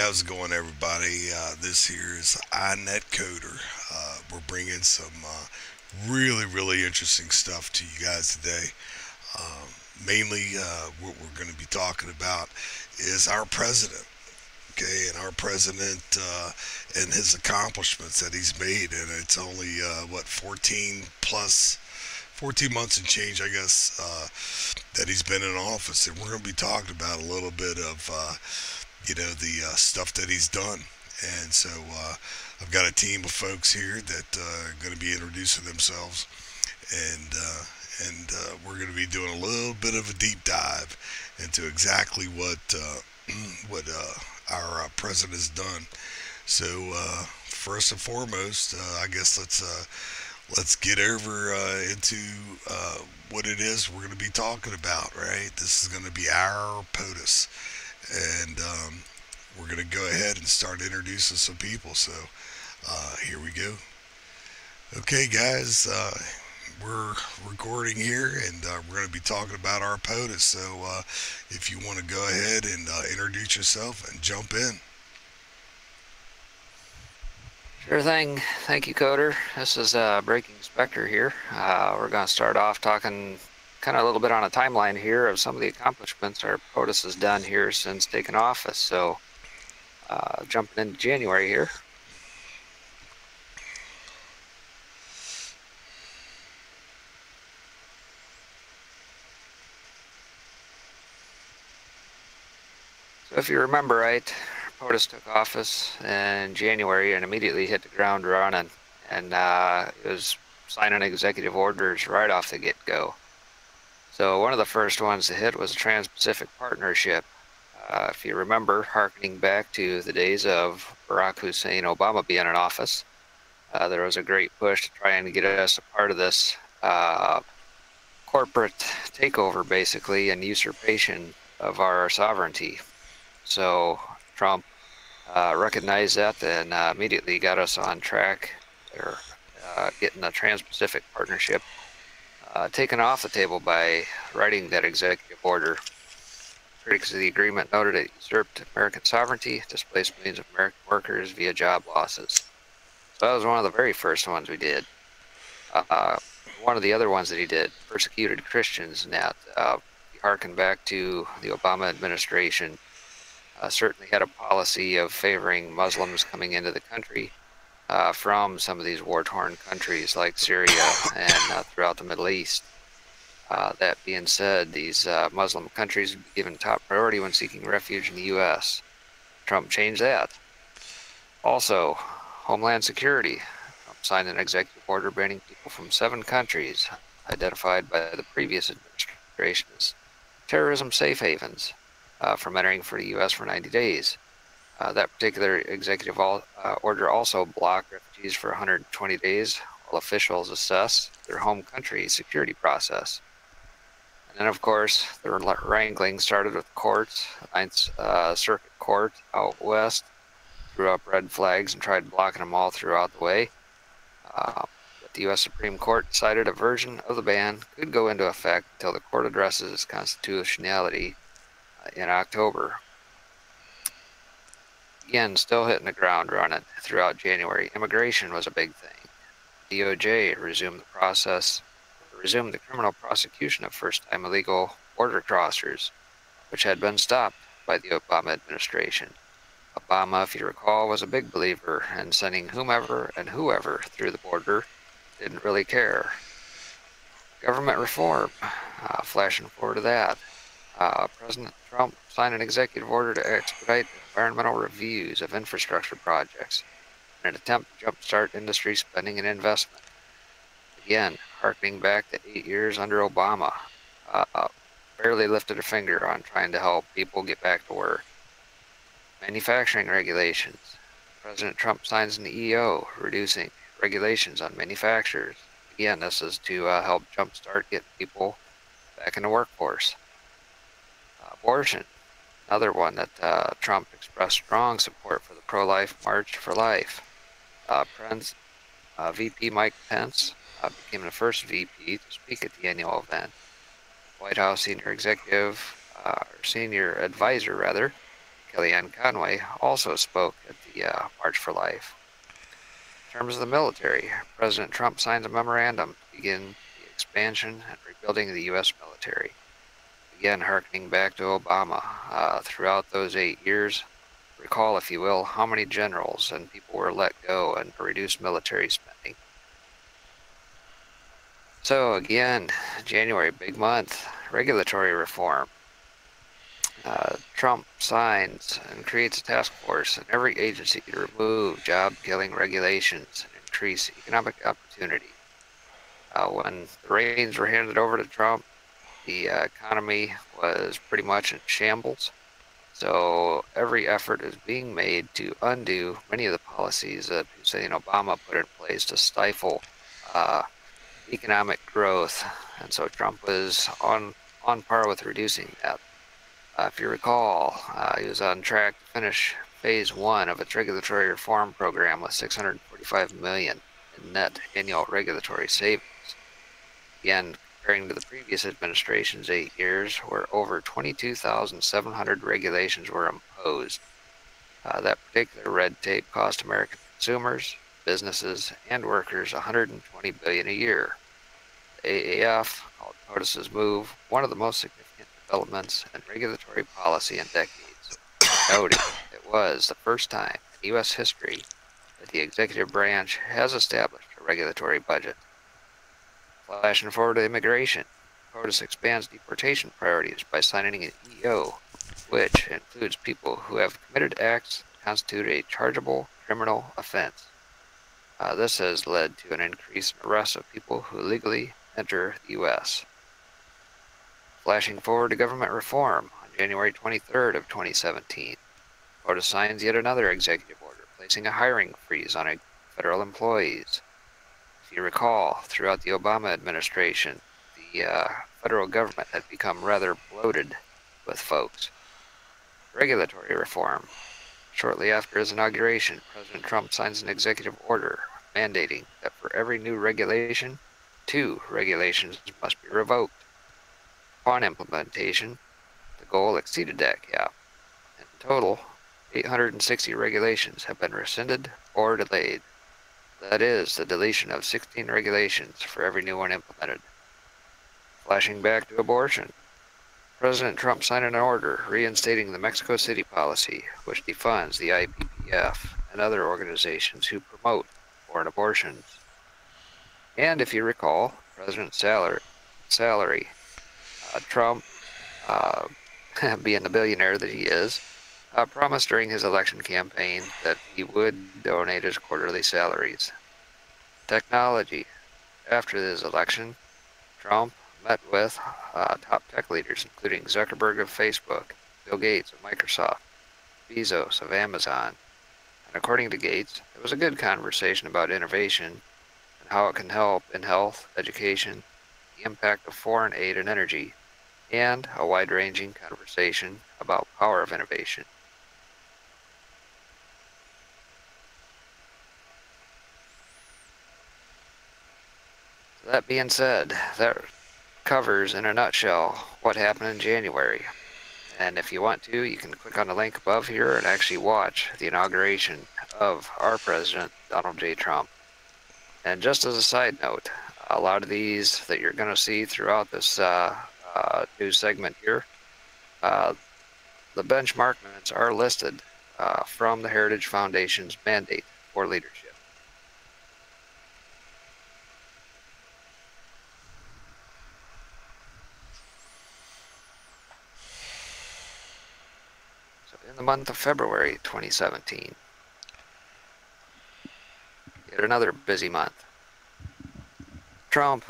how's it going, everybody? This here is iNetCoder. We're bringing some really interesting stuff to you guys today. Mainly, what we're going to be talking about is our president. Okay, and our president and his accomplishments that he's made, and it's only 14 plus 14 months and change, I guess, that he's been in office, and we're going to be talking about a little bit of the stuff that he's done. And so I've got a team of folks here that are going to be introducing themselves, and we're going to be doing a little bit of a deep dive into exactly what our president has done. So first and foremost, I guess let's get over into what it is we're going to be talking about. Right, this is going to be our POTUS, and we're going to go ahead and start introducing some people. So here we go. Okay, guys, we're recording here, and we're going to be talking about our POTUS. So if you want to go ahead and introduce yourself and jump in. Sure thing. Thank you, Coder. This is Breaking Spectre here. We're going to start off talking kind of a little bit on a timeline here of some of the accomplishments our POTUS has done here since taking office. So jumping into January here. So if you remember right, POTUS took office in January and immediately hit the ground running, and it was signing executive orders right off the get-go. So one of the first ones to hit was a Trans-Pacific Partnership. If you remember, harkening back to the days of Barack Hussein Obama being in office, there was a great push to try and get us a part of this corporate takeover, basically, and usurpation of our sovereignty. So Trump recognized that and immediately got us on track, or getting the Trans-Pacific Partnership taken off the table by writing that executive order. Critics of the agreement noted it usurped American sovereignty, displaced millions of American workers via job losses. So that was one of the very first ones we did. One of the other ones that he did, persecuted Christians, and that he harkened back to the Obama administration. Certainly had a policy of favoring Muslims coming into the country from some of these war-torn countries like Syria and throughout the Middle East. That being said, these Muslim countries would be given top priority when seeking refuge in the U.S. Trump changed that. Also, Homeland Security. Trump signed an executive order banning people from 7 countries identified by the previous administration as terrorism safe havens from entering for the U.S. for 90 days. That particular executive order also blocked refugees for 120 days while officials assess their home country security process. And then, of course, the wrangling started with courts. The Ninth Circuit Court out west threw up red flags and tried blocking them all throughout the way. But the U.S. Supreme Court decided a version of the ban could go into effect until the court addresses its constitutionality in October. Again, still hitting the ground running throughout January. Immigration was a big thing. DOJ resumed the criminal prosecution of first-time illegal border crossers, which had been stopped by the Obama administration. Obama, if you recall, was a big believer in sending whomever and whoever through the border, didn't really care. Government reform, flashing forward to that. President Trump signed an executive order to expedite environmental reviews of infrastructure projects in an attempt to jumpstart industry spending and investment. Again, harkening back to 8 years under Obama, barely lifted a finger on trying to help people get back to work. Manufacturing regulations. President Trump signs an EO reducing regulations on manufacturers. Again, this is to help jumpstart getting people back in the workforce. Abortion, another one that Trump expressed strong support for the pro-life March for Life. VP Mike Pence became the first VP to speak at the annual event. White House senior advisor, Kellyanne Conway, also spoke at the March for Life. In terms of the military, President Trump signs a memorandum to begin the expansion and rebuilding of the U.S. military. Again, harkening back to Obama. Throughout those 8 years, recall, if you will, how many generals and people were let go and reduced military spending. So again, January, big month, regulatory reform. Trump signs and creates a task force in every agency to remove job-killing regulations and increase economic opportunity. When the reins were handed over to Trump, the economy was pretty much in shambles. So every effort is being made to undo many of the policies that Hussein Obama put in place to stifle economic growth. And so Trump was on par with reducing that. If you recall, he was on track to finish phase 1 of its regulatory reform program with $645 million in net annual regulatory savings. Again, comparing to the previous administration's 8 years, where over 22,700 regulations were imposed. That particular red tape cost American consumers, businesses, and workers $120 billion a year. The AAF called POTUS's move one of the most significant developments in regulatory policy in decades, noting it was the first time in U.S. history that the executive branch has established a regulatory budget. Flashing forward to immigration, POTUS expands deportation priorities by signing an EO, which includes people who have committed acts that constitute a chargeable criminal offense. This has led to an increase in arrests of people who illegally enter the U.S. Flashing forward to government reform, on January 23rd of 2017, POTUS signs yet another executive order placing a hiring freeze on federal employees. If you recall, throughout the Obama administration, the federal government had become rather bloated with folks. Regulatory reform. Shortly after his inauguration, President Trump signs an executive order mandating that for every new regulation, 2 regulations must be revoked. Upon implementation, the goal exceeded that cap. In total, 860 regulations have been rescinded or delayed. That is the deletion of 16 regulations for every new one implemented. Flashing back to abortion, President Trump signed an order reinstating the Mexico City policy, which defunds the IPPF and other organizations who promote foreign abortions. And if you recall, President's salary, Trump, being the billionaire that he is, promised during his election campaign that he would donate his quarterly salaries. Technology. After his election, Trump met with top tech leaders, including Zuckerberg of Facebook, Bill Gates of Microsoft, Bezos of Amazon. And according to Gates, it was a good conversation about innovation and how it can help in health, education, the impact of foreign aid and energy, and a wide-ranging conversation about power of innovation. So that being said, that covers in a nutshell what happened in January. And if you want to, you can click on the link above here and actually watch the inauguration of our president, Donald J. Trump. And just as a side note, a lot of these that you're going to see throughout this news segment here, the benchmarks are listed from the Heritage Foundation's mandate for leadership. So in the month of February 2017, yet another busy month. Trump,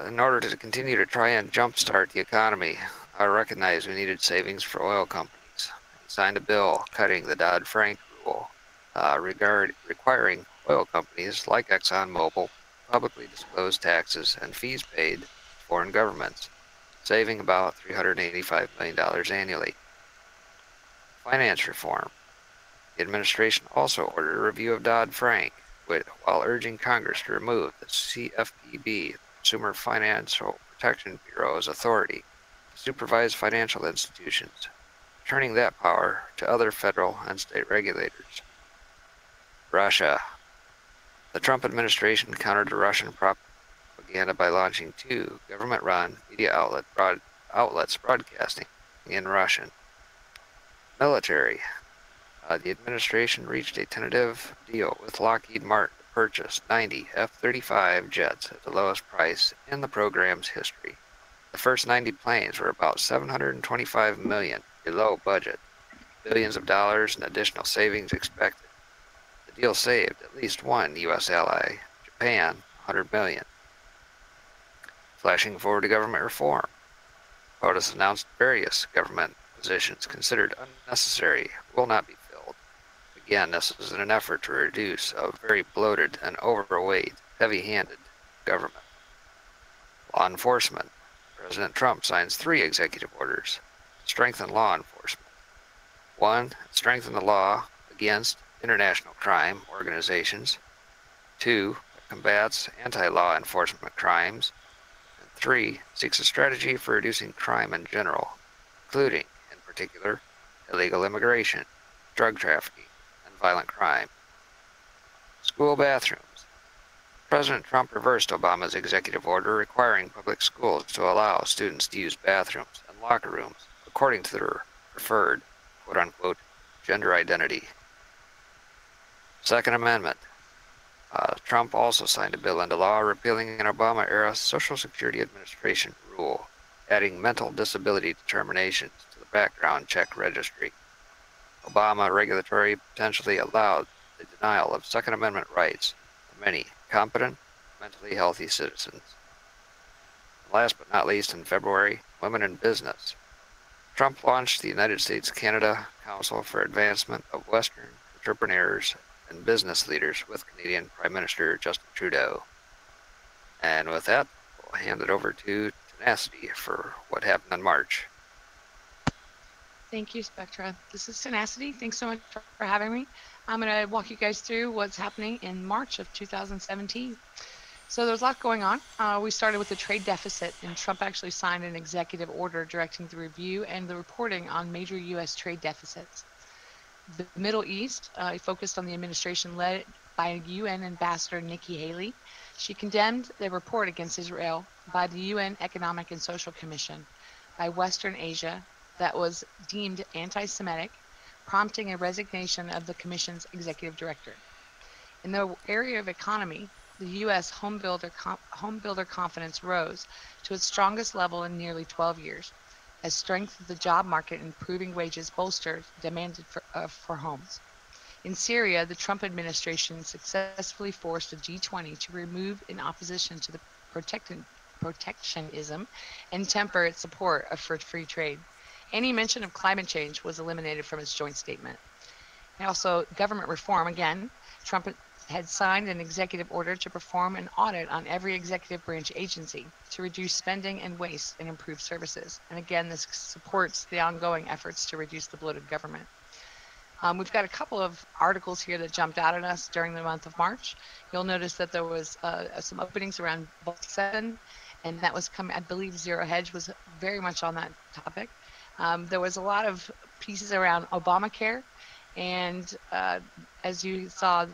in order to continue to try and jumpstart the economy, recognized we needed savings for oil companies. He signed a bill cutting the Dodd-Frank rule, requiring oil companies like ExxonMobil publicly disclose taxes and fees paid to foreign governments, saving about $385 million annually. Finance reform. The administration also ordered a review of Dodd-Frank, while urging Congress to remove the CFPB, Consumer Financial Protection Bureau's authority to supervise financial institutions. returning that power to other federal and state regulators. Russia. The Trump administration countered the Russian propaganda by launching 2 government-run media outlets broadcasting in Russian. Military. The administration reached a tentative deal with Lockheed Martin to purchase 90 F-35 jets at the lowest price in the program's history. The first 90 planes were about $725 million below budget, billions of dollars in additional savings expected. The deal saved at least one U.S. ally, Japan, $100 million. Flashing forward to government reform, POTUS announced various government positions considered unnecessary will not be filled. Again, this is in an effort to reduce a very bloated and overweight, heavy-handed government. Law enforcement. President Trump signs 3 executive orders to strengthen law enforcement. 1. Strengthen the law against international crime organizations. 2. Combats anti-law enforcement crimes. And 3. Seeks a strategy for reducing crime in general, including, in particular, illegal immigration, drug trafficking, and violent crime. School bathrooms. President Trump reversed Obama's executive order requiring public schools to allow students to use bathrooms and locker rooms according to their preferred, quote-unquote, gender identity. Second Amendment. Trump also signed a bill into law repealing an Obama-era Social Security Administration rule, adding mental disability determinations to the background check registry. Obama regulatory potentially allowed the denial of Second Amendment rights to many competent, mentally healthy citizens. Last but not least, in February, women in business. Trump launched the United States-Canada Council for Advancement of Western Entrepreneurs and Business Leaders with Canadian Prime Minister Justin Trudeau. And with that, we'll hand it over to Tenacity for what happened in March. Thank you, Spectra. This is Tenacity. Thanks so much for having me. I'm going to walk you guys through what's happening in March of 2017. So there's a lot going on. We started with the trade deficit, and Trump actually signed an executive order directing the review and the reporting on major U.S. trade deficits. The Middle East, he focused on the administration led by UN Ambassador Nikki Haley. She condemned the report against Israel by the UN Economic and Social Commission, by Western Asia, that was deemed anti-Semitic, prompting a resignation of the Commission's executive director. In the area of economy, the U.S. home builder confidence rose to its strongest level in nearly 12 years, as strength of the job market and improving wages bolstered demand for homes. In Syria, the Trump administration successfully forced the G20 to remove in opposition to the protectionism and temper its support for free trade. Any mention of climate change was eliminated from its joint statement. And also, government reform, again, Trump had signed an executive order to perform an audit on every executive branch agency to reduce spending and waste and improve services. And again, this supports the ongoing efforts to reduce the bloated government. We've got a couple of articles here that jumped out at us during the month of March. You'll notice that there was some openings around Bulk 7, and that was coming, I believe Zero Hedge was very much on that topic. There was a lot of pieces around Obamacare, and as you saw,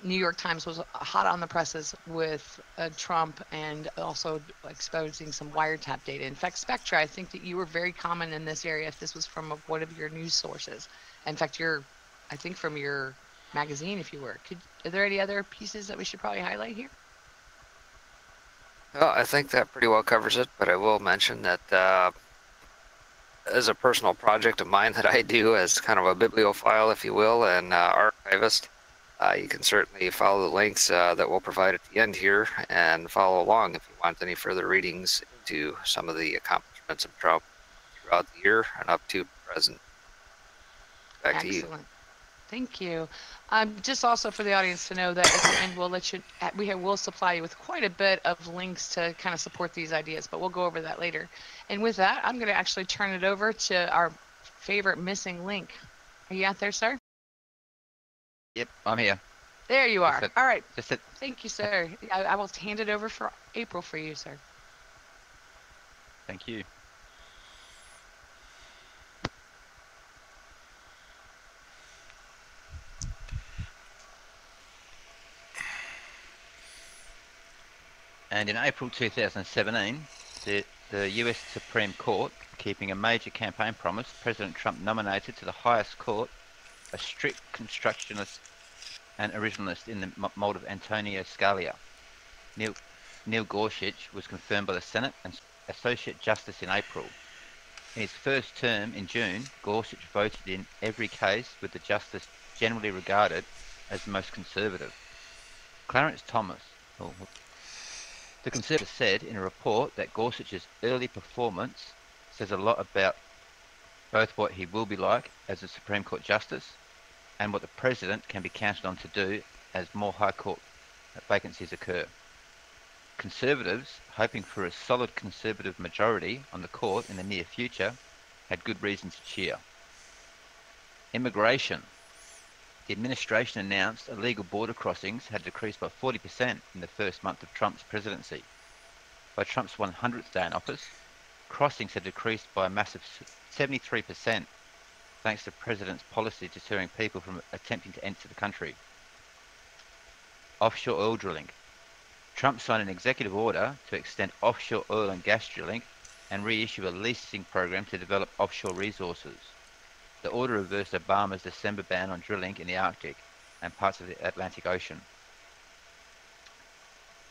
New York Times was hot on the presses with Trump and also exposing some wiretap data. In fact, Spectra, I think that you were very common in this area if this was from one of your news sources. In fact, I think from your magazine, if you were. Are there any other pieces that we should probably highlight here? Well, I think that pretty well covers it, but I will mention that as a personal project of mine that I do as kind of a bibliophile, if you will, and archivist, you can certainly follow the links that we'll provide at the end here and follow along if you want any further readings into some of the accomplishments of Trump throughout the year and up to present. Back to you. Excellent. Thank you. Just also for the audience to know that at the end we'll supply you with quite a bit of links to kind of support these ideas, but we'll go over that later. And with that, I'm going to actually turn it over to our favorite missing link. Are you out there, sir? Yep, I'm here. There you are. All right. Just Thank you, sir. I will hand it over for April for you, sir. Thank you. And in April 2017, the US Supreme Court, keeping a major campaign promise, President Trump nominated to the highest court a strict constructionist and originalist in the mold of Antonio Scalia. Neil Gorsuch was confirmed by the Senate and Associate Justice in April. In his first term in June, Gorsuch voted in every case with the justice generally regarded as the most conservative. Clarence Thomas, the Conservative, said in a report that Gorsuch's early performance says a lot about both what he will be like as a Supreme Court Justice and what the President can be counted on to do as more High Court vacancies occur. Conservatives, hoping for a solid Conservative majority on the court in the near future, had good reason to cheer. Immigration. The administration announced illegal border crossings had decreased by 40% in the first month of Trump's presidency. By Trump's 100th day in office, crossings had decreased by a massive 73%, thanks to the President's policy deterring people from attempting to enter the country. Offshore oil drilling. Trump signed an executive order to extend offshore oil and gas drilling and reissue a leasing program to develop offshore resources. The order reversed Obama's December ban on drilling in the Arctic and parts of the Atlantic Ocean.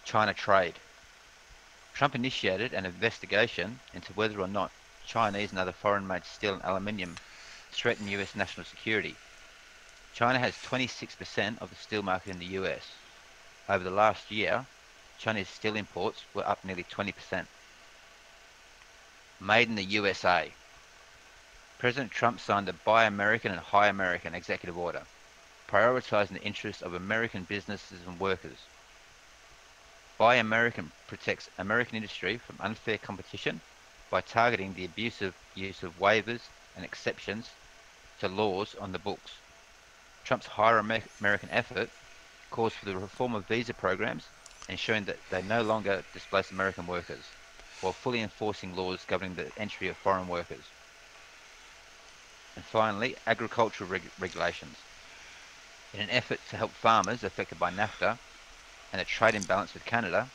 China trade. Trump initiated an investigation into whether or not Chinese and other foreign-made steel and aluminium threaten US national security. China has 26% of the steel market in the US. Over the last year, Chinese steel imports were up nearly 20%. Made in the USA. President Trump signed the Buy American and High American executive order, prioritizing the interests of American businesses and workers. Buy American protects American industry from unfair competition by targeting the abusive use of waivers and exceptions to laws on the books. Trump's Hire American effort calls for the reform of visa programs, ensuring that they no longer displace American workers, while fully enforcing laws governing the entry of foreign workers. And finally, agricultural regulations. In an effort to help farmers affected by NAFTA and a trade imbalance with Canada,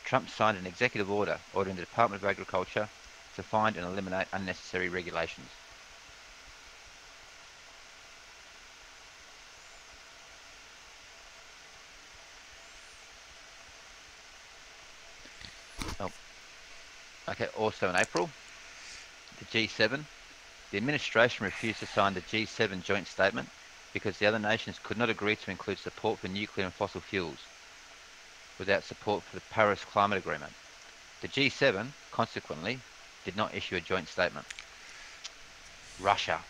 Trump signed an executive order ordering the Department of Agriculture to find and eliminate unnecessary regulations. Also in April, the G7. The administration refused to sign the G7 joint statement because the other nations could not agree to include support for nuclear and fossil fuels without support for the Paris Climate Agreement. The G7, consequently, did not issue a joint statement. Russia.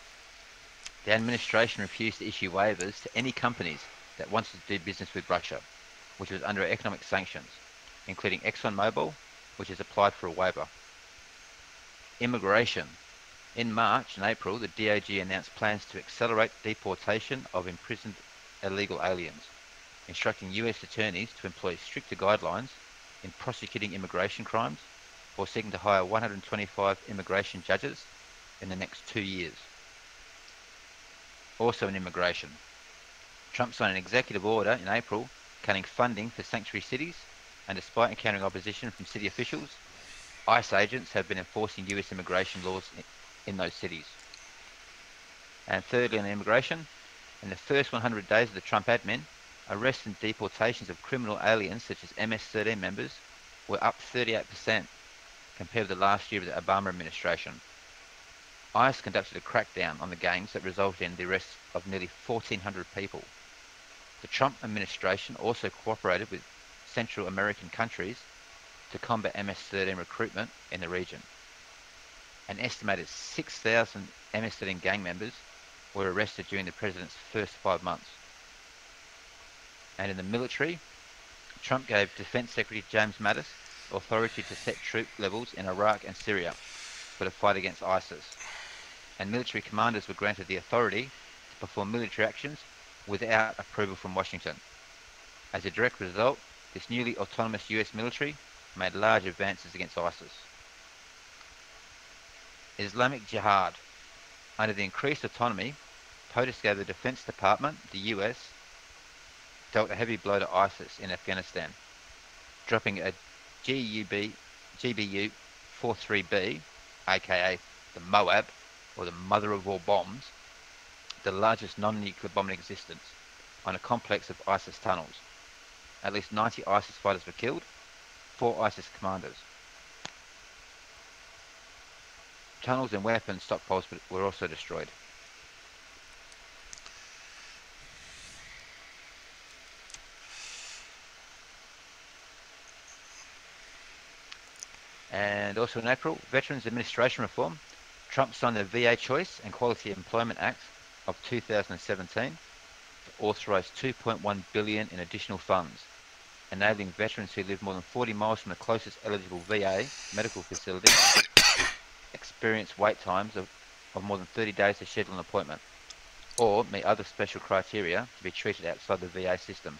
The administration refused to issue waivers to any companies that wanted to do business with Russia, which was under economic sanctions, including ExxonMobil, which has applied for a waiver. Immigration. In March and April, the DOJ announced plans to accelerate deportation of imprisoned illegal aliens, instructing US attorneys to employ stricter guidelines in prosecuting immigration crimes or seeking to hire 125 immigration judges in the next 2 years. Also in immigration, Trump signed an executive order in April cutting funding for sanctuary cities, and despite encountering opposition from city officials, ICE agents have been enforcing US immigration laws in those cities. And thirdly, on immigration, in the first 100 days of the Trump admin, arrests and deportations of criminal aliens such as MS-13 members were up 38% compared with the last year of the Obama administration. ICE conducted a crackdown on the gangs that resulted in the arrest of nearly 1,400 people. The Trump administration also cooperated with Central American countries to combat MS-13 recruitment in the region. An estimated 6,000 MS-13 gang members were arrested during the president's first 5 months. And in the military, Trump gave Defense Secretary James Mattis authority to set troop levels in Iraq and Syria for the fight against ISIS. And military commanders were granted the authority to perform military actions without approval from Washington. As a direct result, this newly autonomous US military made large advances against ISIS. Islamic Jihad. Under the increased autonomy, POTUS gave the Defense Department, the US, dealt a heavy blow to ISIS in Afghanistan, dropping a GBU 43B, aka the Moab, or the mother of all bombs, the largest non-nuclear bomb in existence, on a complex of ISIS tunnels. At least 90 ISIS fighters were killed, 4 ISIS commanders. Tunnels and weapons stockpiles were also destroyed. And also in April, Veterans Administration Reform. Trump signed the VA Choice and Quality Employment Act of 2017 to authorize $2.1 billion in additional funds, enabling veterans who live more than 40 miles from the closest eligible VA medical facility experience wait times of more than 30 days to schedule an appointment, or meet other special criteria to be treated outside the VA system.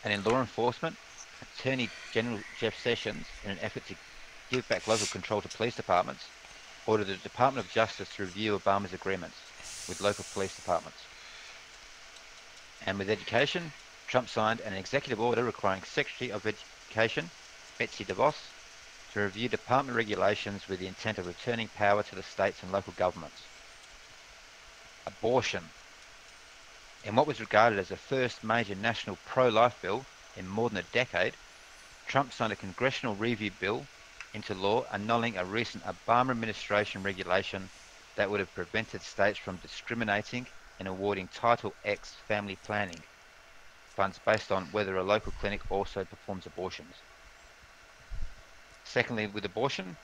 And in law enforcement, Attorney General Jeff Sessions, in an effort to give back local control to police departments, ordered the Department of Justice to review Obama's agreements with local police departments. And with education, Trump signed an executive order requiring Secretary of Education, Betsy DeVos, to review department regulations with the intent of returning power to the states and local governments. Abortion. In what was regarded as the first major national pro-life bill in more than a decade, Trump signed a congressional review bill into law annulling a recent Obama administration regulation that would have prevented states from discriminating and awarding Title X family planning funds based on whether a local clinic also performs abortions. Secondly, with abortion,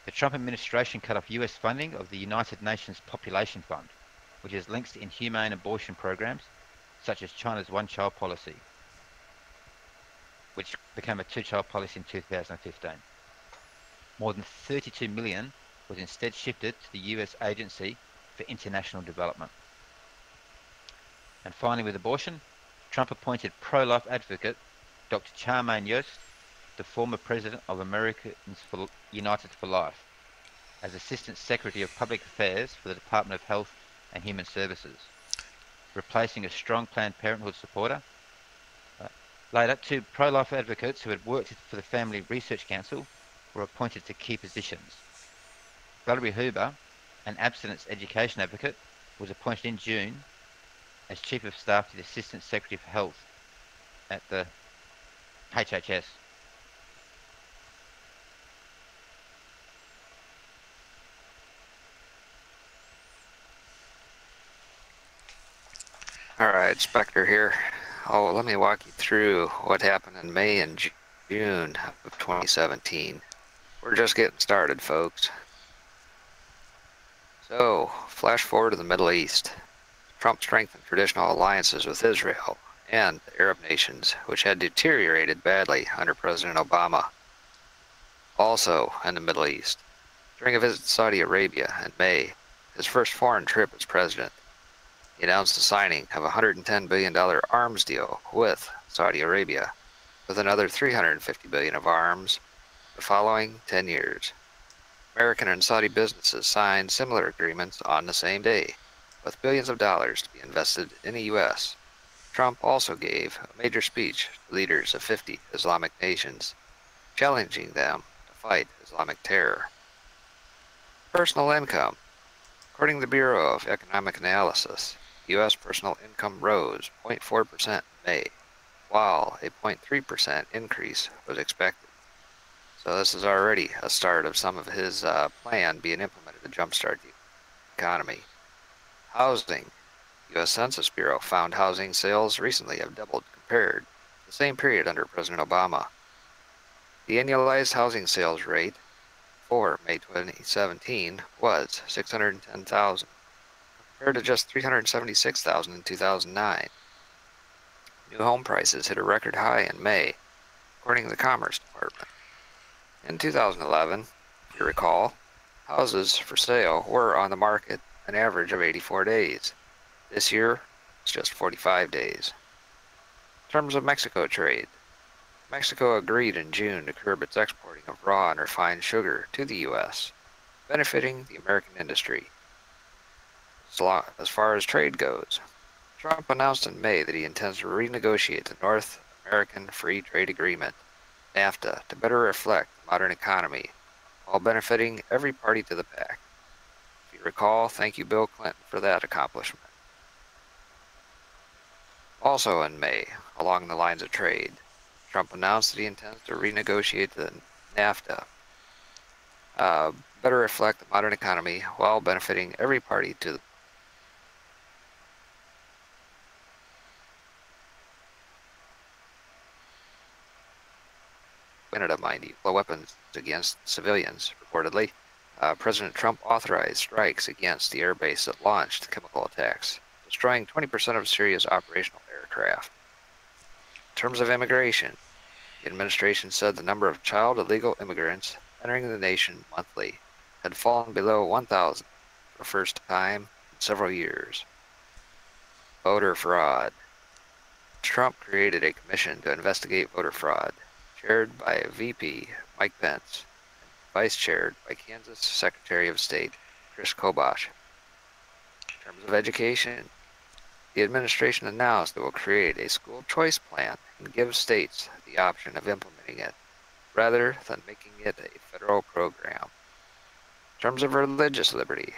the Trump administration cut off US funding of the United Nations Population Fund, which has links to inhumane abortion programs such as China's one-child policy, which became a two-child policy in 2015. More than $32 million was instead shifted to the US Agency for International Development. And finally, with abortion, Trump appointed pro-life advocate Dr. Charmaine Yost, the former president of Americans for United for Life, as Assistant Secretary of Public Affairs for the Department of Health and Human Services, replacing a strong Planned Parenthood supporter. Later, 2 pro-life advocates who had worked for the Family Research Council were appointed to key positions. Valerie Huber, an abstinence education advocate, was appointed in June as Chief of Staff to the Assistant Secretary for Health at the HHS. All right, Spectre here. Oh, let me walk you through what happened in May and June of 2017. We're just getting started, folks. So, flash forward to the Middle East. Trump strengthened traditional alliances with Israel and the Arab nations, which had deteriorated badly under President Obama. Also in the Middle East, during a visit to Saudi Arabia in May, his first foreign trip as president, he announced the signing of a $110 billion arms deal with Saudi Arabia, with another $350 billion of arms the following 10 years. American and Saudi businesses signed similar agreements on the same day, with billions of dollars to be invested in the U.S. Trump also gave a major speech to leaders of 50 Islamic nations, challenging them to fight Islamic terror. Personal income. According to the Bureau of Economic Analysis, U.S. personal income rose 0.4% in May, while a 0.3% increase was expected. So this is already a start of some of his plan being implemented to jumpstart the economy. Housing. U.S. Census Bureau found housing sales recently have doubled compared to the same period under President Obama. The annualized housing sales rate for May 2017 was 610,000, compared to just 376,000 in 2009. New home prices hit a record high in May, according to the Commerce Department. In 2011, if you recall, houses for sale were on the market an average of 84 days. This year, it's just 45 days. In terms of Mexico trade, Mexico agreed in June to curb its exporting of raw and refined sugar to the U.S., benefiting the American industry. As far as trade goes, Trump announced in May that he intends to renegotiate the North American Free Trade Agreement NAFTA to better reflect the modern economy while benefiting every party to the pact. If you recall, thank you, Bill Clinton, for that accomplishment. Also in May, along the lines of trade, Trump announced that he intends to renegotiate the NAFTA, better reflect the modern economy while benefiting every party to the Canada, mind you, weapons against civilians, reportedly. President Trump authorized strikes against the airbase that launched chemical attacks, destroying 20% of Syria's operational aircraft. In terms of immigration, the administration said the number of child illegal immigrants entering the nation monthly had fallen below 1,000 for the first time in several years. Voter fraud. Trump created a commission to investigate voter fraud, chaired by VP Mike Pence, and vice-chaired by Kansas Secretary of State Chris Kobosh. In terms of education, the administration announced it will create a school choice plan and give states the option of implementing it, rather than making it a federal program. In terms of religious liberty,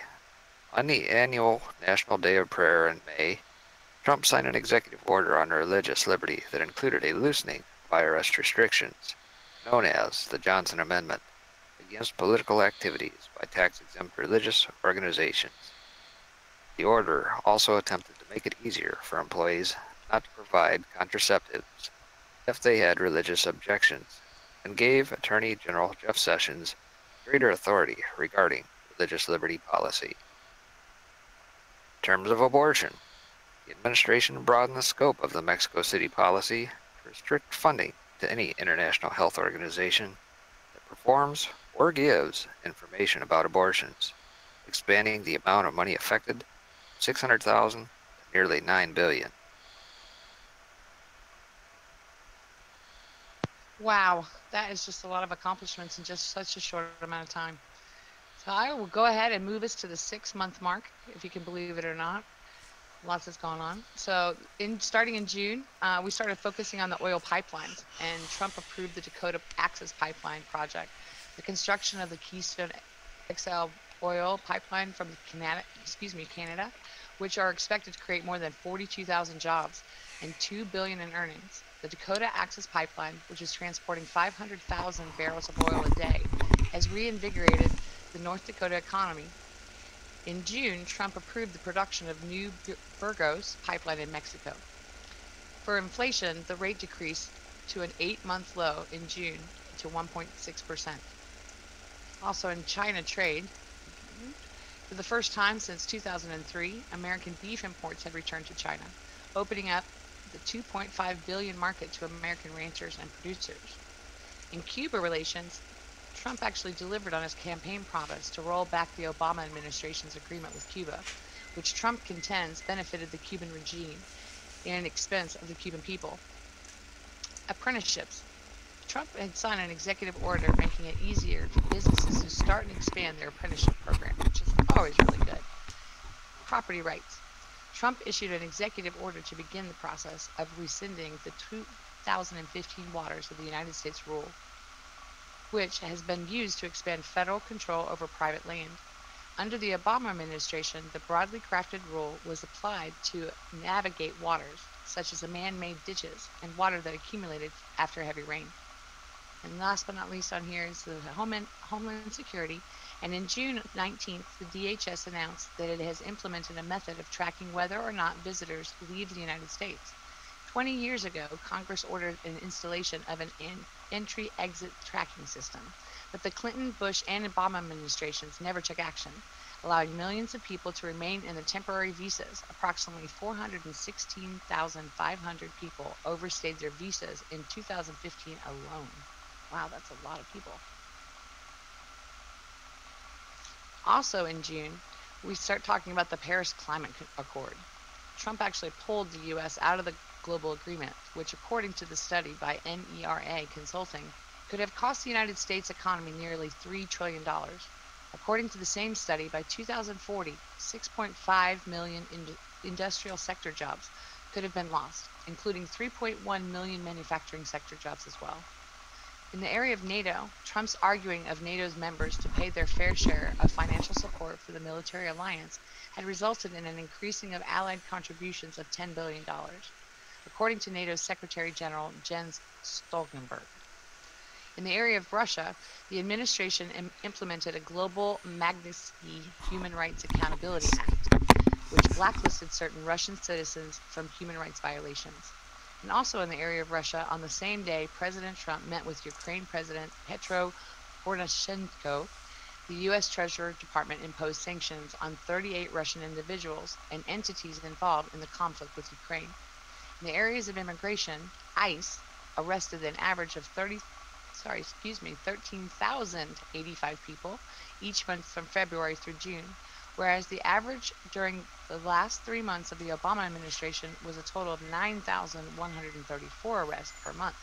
on the annual National Day of Prayer in May, Trump signed an executive order on religious liberty that included a loosening of IRS restrictions, known as the Johnson Amendment, against political activities by tax-exempt religious organizations. The order also attempted to make it easier for employees not to provide contraceptives if they had religious objections, and gave Attorney General Jeff Sessions greater authority regarding religious liberty policy. In terms of abortion, the administration broadened the scope of the Mexico City policy to restrict funding to any international health organization that performs or gives information about abortions, expanding the amount of money affected from 600,000 to nearly 9 billion. Wow, that is just a lot of accomplishments in just such a short amount of time. So I will go ahead and move us to the 6-month mark, if you can believe it or not. Lots has gone on. So starting in June, we started focusing on the oil pipelines, and Trump approved the Dakota Access Pipeline project, the construction of the Keystone XL oil pipeline from Canada, which are expected to create more than 42,000 jobs and $2 billion in earnings. The Dakota Access Pipeline, which is transporting 500,000 barrels of oil a day, has reinvigorated the North Dakota economy. In June, Trump approved the production of new Burgos pipeline in Mexico. For inflation, the rate decreased to an 8-month low in June to 1.6%. Also in China trade, for the first time since 2003, American beef imports had returned to China, opening up the $2.5 billion market to American ranchers and producers. In Cuba relations, Trump actually delivered on his campaign promise to roll back the Obama administration's agreement with Cuba, which Trump contends benefited the Cuban regime and expense of the Cuban people. Apprenticeships. Trump had signed an executive order making it easier for businesses to start and expand their apprenticeship program, which is always really good. Property rights. Trump issued an executive order to begin the process of rescinding the 2015 Waters of the United States rule, which has been used to expand federal control over private land. Under the Obama administration, the broadly crafted rule was applied to navigate waters, such as man-made ditches and water that accumulated after heavy rain. And last but not least on here is the Homeland Security. And in June 19th, the DHS announced that it has implemented a method of tracking whether or not visitors leave the United States. 20 years ago, Congress ordered an installation of an entry-exit tracking system, but the Clinton, Bush, and Obama administrations never took action, allowing millions of people to remain in the temporary visas. Approximately 416,500 people overstayed their visas in 2015 alone. Wow, that's a lot of people. Also in June, we start talking about the Paris Climate Accord. Trump actually pulled the U.S. out of the global agreement, which according to the study by NERA Consulting, could have cost the United States economy nearly $3 trillion. According to the same study, by 2040, 6.5 million industrial sector jobs could have been lost, including 3.1 million manufacturing sector jobs as well. In the area of NATO, Trump's arguing of NATO's members to pay their fair share of financial support for the military alliance had resulted in an increasing of Allied contributions of $10 billion, according to NATO's Secretary General Jens Stoltenberg. In the area of Russia, the administration implemented a global Magnitsky Human Rights Accountability Act, which blacklisted certain Russian citizens from human rights violations. And also in the area of Russia, on the same day, President Trump met with Ukraine President Petro Poroshenko. The U.S. Treasury Department imposed sanctions on 38 Russian individuals and entities involved in the conflict with Ukraine. In the areas of immigration, ICE arrested an average of 13,085 people each month from February through June, whereas the average during the last 3 months of the Obama administration was a total of 9,134 arrests per month.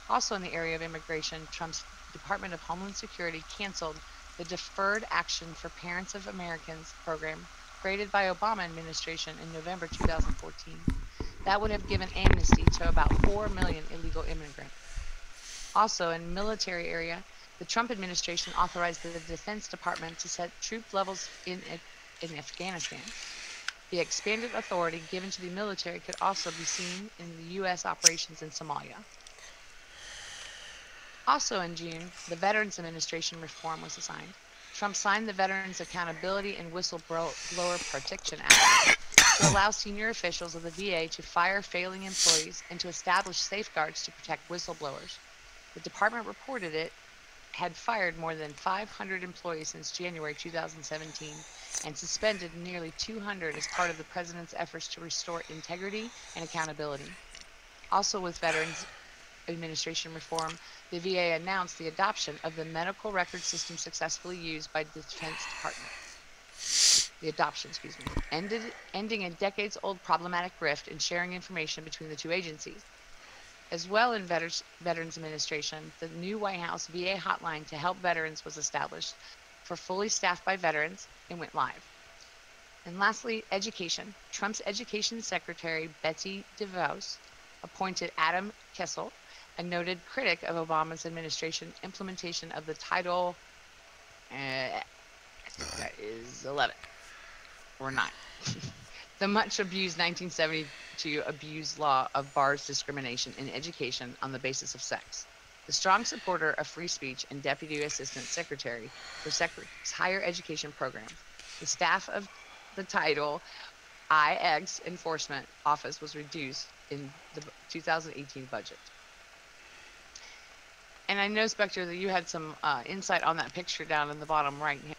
Also in the area of immigration, Trump's Department of Homeland Security canceled the Deferred Action for Parents of Americans program created by Obama administration in November 2014. That would have given amnesty to about 4 million illegal immigrants. Also in military area, the Trump administration authorized the Defense Department to set troop levels in Afghanistan. The expanded authority given to the military could also be seen in the U.S. operations in Somalia. Also in June, the Veterans Administration reform was assigned. Trump signed the Veterans Accountability and Whistleblower Protection Act to allow senior officials of the VA to fire failing employees and to establish safeguards to protect whistleblowers. The department reported it had fired more than 500 employees since January 2017 and suspended nearly 200 as part of the president's efforts to restore integrity and accountability. Also with Veterans Administration reform, the VA announced the adoption of the medical record system successfully used by the Defense Department. The adoption, ending a decades-old problematic rift in sharing information between the two agencies. As well in Veterans Administration, the new White House VA hotline to help veterans was established for fully staffed by veterans and went live. And lastly, education. Trump's Education Secretary, Betsy DeVos, appointed Adam Kessel, a noted critic of Obama's administration implementation of the Title, I think that is 11 or 9. The much abused 1972 abuse law of bars discrimination in education on the basis of sex. The strong supporter of free speech and Deputy Assistant Secretary for Higher Education Programs. The staff of the Title IX Enforcement Office was reduced in the 2018 budget. And I know, Spectre, that you had some insight on that picture down in the bottom right hand.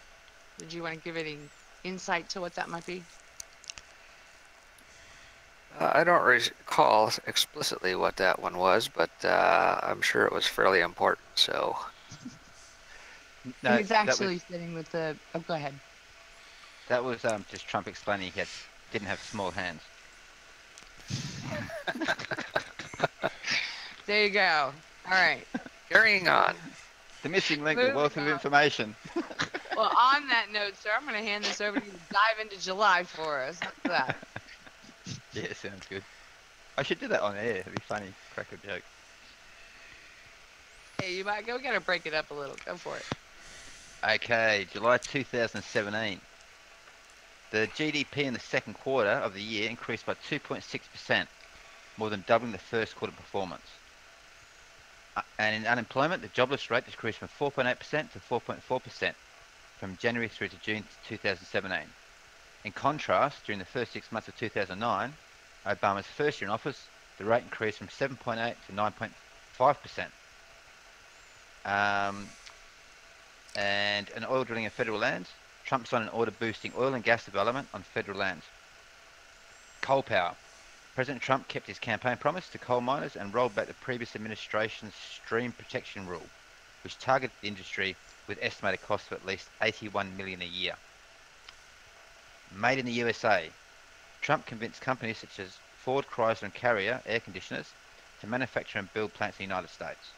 Did you want to give any insight to what that might be? I don't recall explicitly what that one was, but I'm sure it was fairly important. So no, he's actually sitting with the. Oh, go ahead. That was just Trump explaining he didn't have small hands. There you go. All right. Carrying on. The missing link, the wealth of information. Well, on that note, sir, I'm going to hand this over to you to dive into July for us. How's that? Yeah, sounds good. I should do that on air. It'd be funny. Crack a joke. Hey, you might go. We got to break it up a little. Go for it. Okay, July 2017. The GDP in the second quarter of the year increased by 2.6%, more than doubling the first quarter performance. And in unemployment, the jobless rate decreased from 4.8% to 4.4% from January through to June 2017. In contrast, during the first 6 months of 2009, Obama's first year in office, the rate increased from 7.8 to 9.5%. And in oil drilling in federal lands, Trump signed an order boosting oil and gas development on federal lands. Coal power. President Trump kept his campaign promise to coal miners and rolled back the previous administration's stream protection rule, which targeted the industry with estimated costs of at least $81 million a year. Made in the USA. Trump convinced companies such as Ford, Chrysler and Carrier air conditioners to manufacture and build plants in the United States.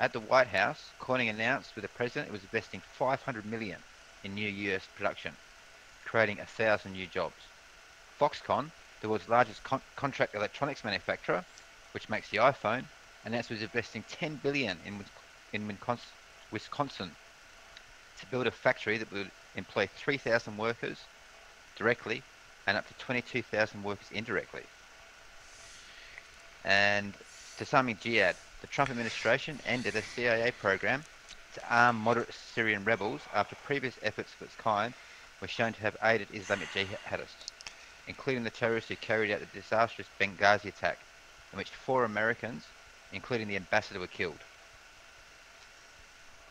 At the White House, Corning announced with the president it was investing $500 million in new US production, creating 1,000 new jobs. Foxconn, the world's largest contract electronics manufacturer, which makes the iPhone, announced it was investing $10 billion in in Wisconsin to build a factory that would employ 3,000 workers directly and up to 22,000 workers indirectly. And to Sami Jihad, the Trump administration ended a CIA program to arm moderate Syrian rebels after previous efforts of its kind were shown to have aided Islamic jihadists, including the terrorists who carried out the disastrous Benghazi attack, in which 4 Americans, including the ambassador, were killed.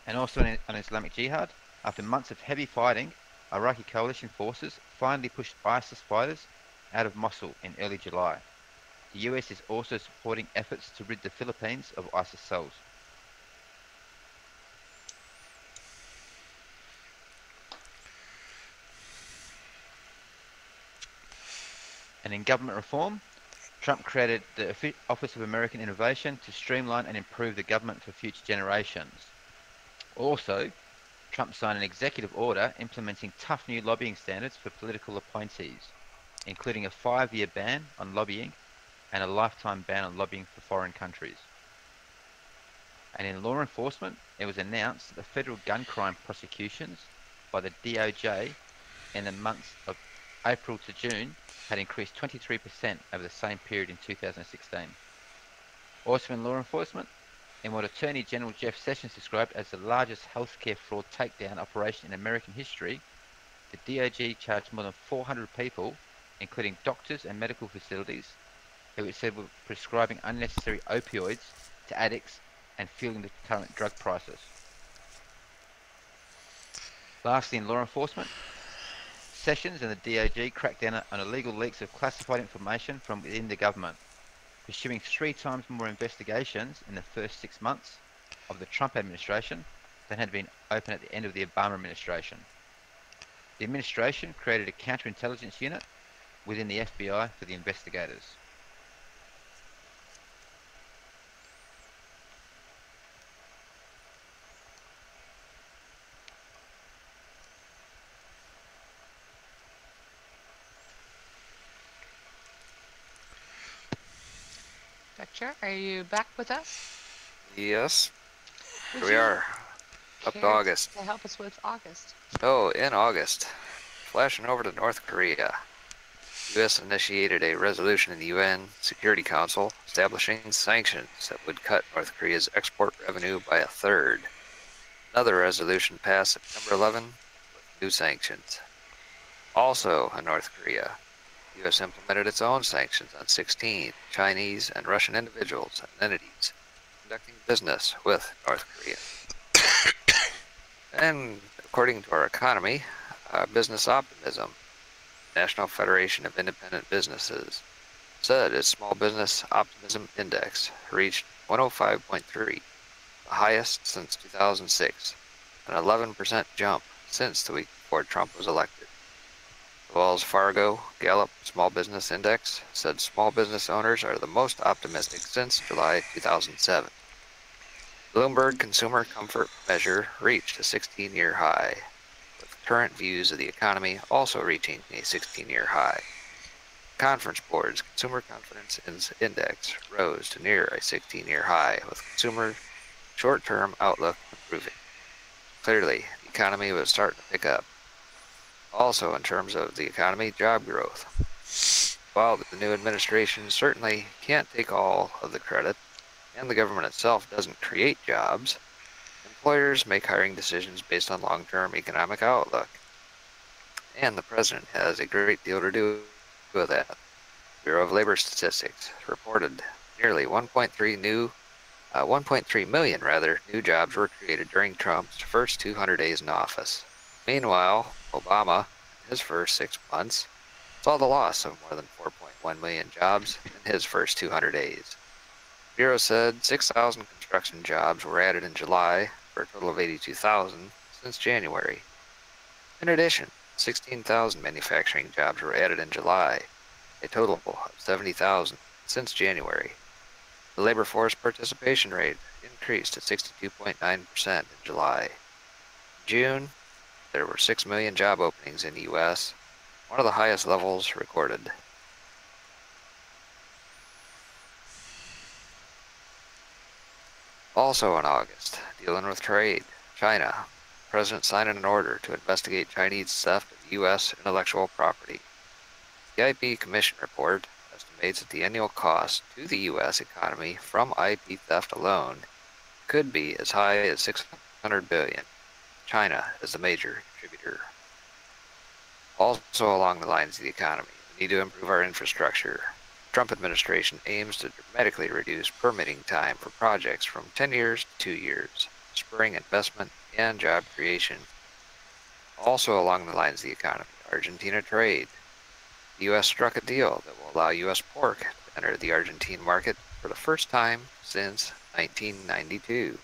And also on Islamic Jihad, after months of heavy fighting, Iraqi coalition forces finally pushed ISIS fighters out of Mosul in early July. The US is also supporting efforts to rid the Philippines of ISIS cells. And in government reform, Trump created the Office of American Innovation to streamline and improve the government for future generations. Also, Trump signed an executive order implementing tough new lobbying standards for political appointees, including a 5-year ban on lobbying and a lifetime ban on lobbying for foreign countries. And in law enforcement, it was announced that the federal gun crime prosecutions by the DOJ in the months of April to June had increased 23% over the same period in 2016. Also in law enforcement, in what Attorney General Jeff Sessions described as the largest healthcare fraud takedown operation in American history, the DOJ charged more than 400 people, including doctors and medical facilities, who it said were prescribing unnecessary opioids to addicts and fueling the current drug prices. Lastly, in law enforcement, Sessions and the DOJ cracked down on illegal leaks of classified information from within the government, pursuing 3 times more investigations in the first 6 months of the Trump administration than had been open at the end of the Obama administration. The administration created a counterintelligence unit within the FBI for the investigators. Dr. Are you back with us? Yes, Would here we you are, up to care August. to help us with August? Oh, in August, flashing over to North Korea. U.S. initiated a resolution in the UN Security Council establishing sanctions that would cut North Korea's export revenue by 1/3. Another resolution passed September 11 with new sanctions. Also in North Korea, the U.S. implemented its own sanctions on 16 Chinese and Russian individuals and entities conducting business with North Korea. And according to our economy, business optimism, National Federation of Independent Businesses, said its Small Business Optimism Index reached 105.3, the highest since 2006, an 11% jump since the week before Trump was elected. The Wells Fargo Gallup Small Business Index said small business owners are the most optimistic since July 2007. Bloomberg Consumer Comfort Measure reached a 16-year high, with current views of the economy also reaching a 16-year high. Conference Board's Consumer Confidence Index rose to near a 16-year high, with consumer short-term outlook improving. Clearly, the economy was starting to pick up. Also, in terms of the economy, job growth. While the new administration certainly can't take all of the credit, and the government itself doesn't create jobs, employers make hiring decisions based on long-term economic outlook. And the president has a great deal to do with that. Bureau of Labor Statistics reported nearly 1.3 million new jobs were created during Trump's first 200 days in office. Meanwhile, Obama, in his first 6 months, saw the loss of more than 4.1 million jobs in his first 200 days. The Bureau said 6,000 construction jobs were added in July, for a total of 82,000 since January. In addition, 16,000 manufacturing jobs were added in July, a total of 70,000 since January. The labor force participation rate increased to 62.9% in July. In June, there were 6 million job openings in the U.S., one of the highest levels recorded. Also in August, dealing with trade, China, the President signed an order to investigate Chinese theft of U.S. intellectual property. The IP Commission report estimates that the annual cost to the U.S. economy from IP theft alone could be as high as $600 billion. China is the major contributor. Also along the lines of the economy, we need to improve our infrastructure. The Trump administration aims to dramatically reduce permitting time for projects from 10 years to 2 years, spurring investment and job creation. Also along the lines of the economy, Argentina trade. The U.S. struck a deal that will allow U.S. pork to enter the Argentine market for the first time since 1992.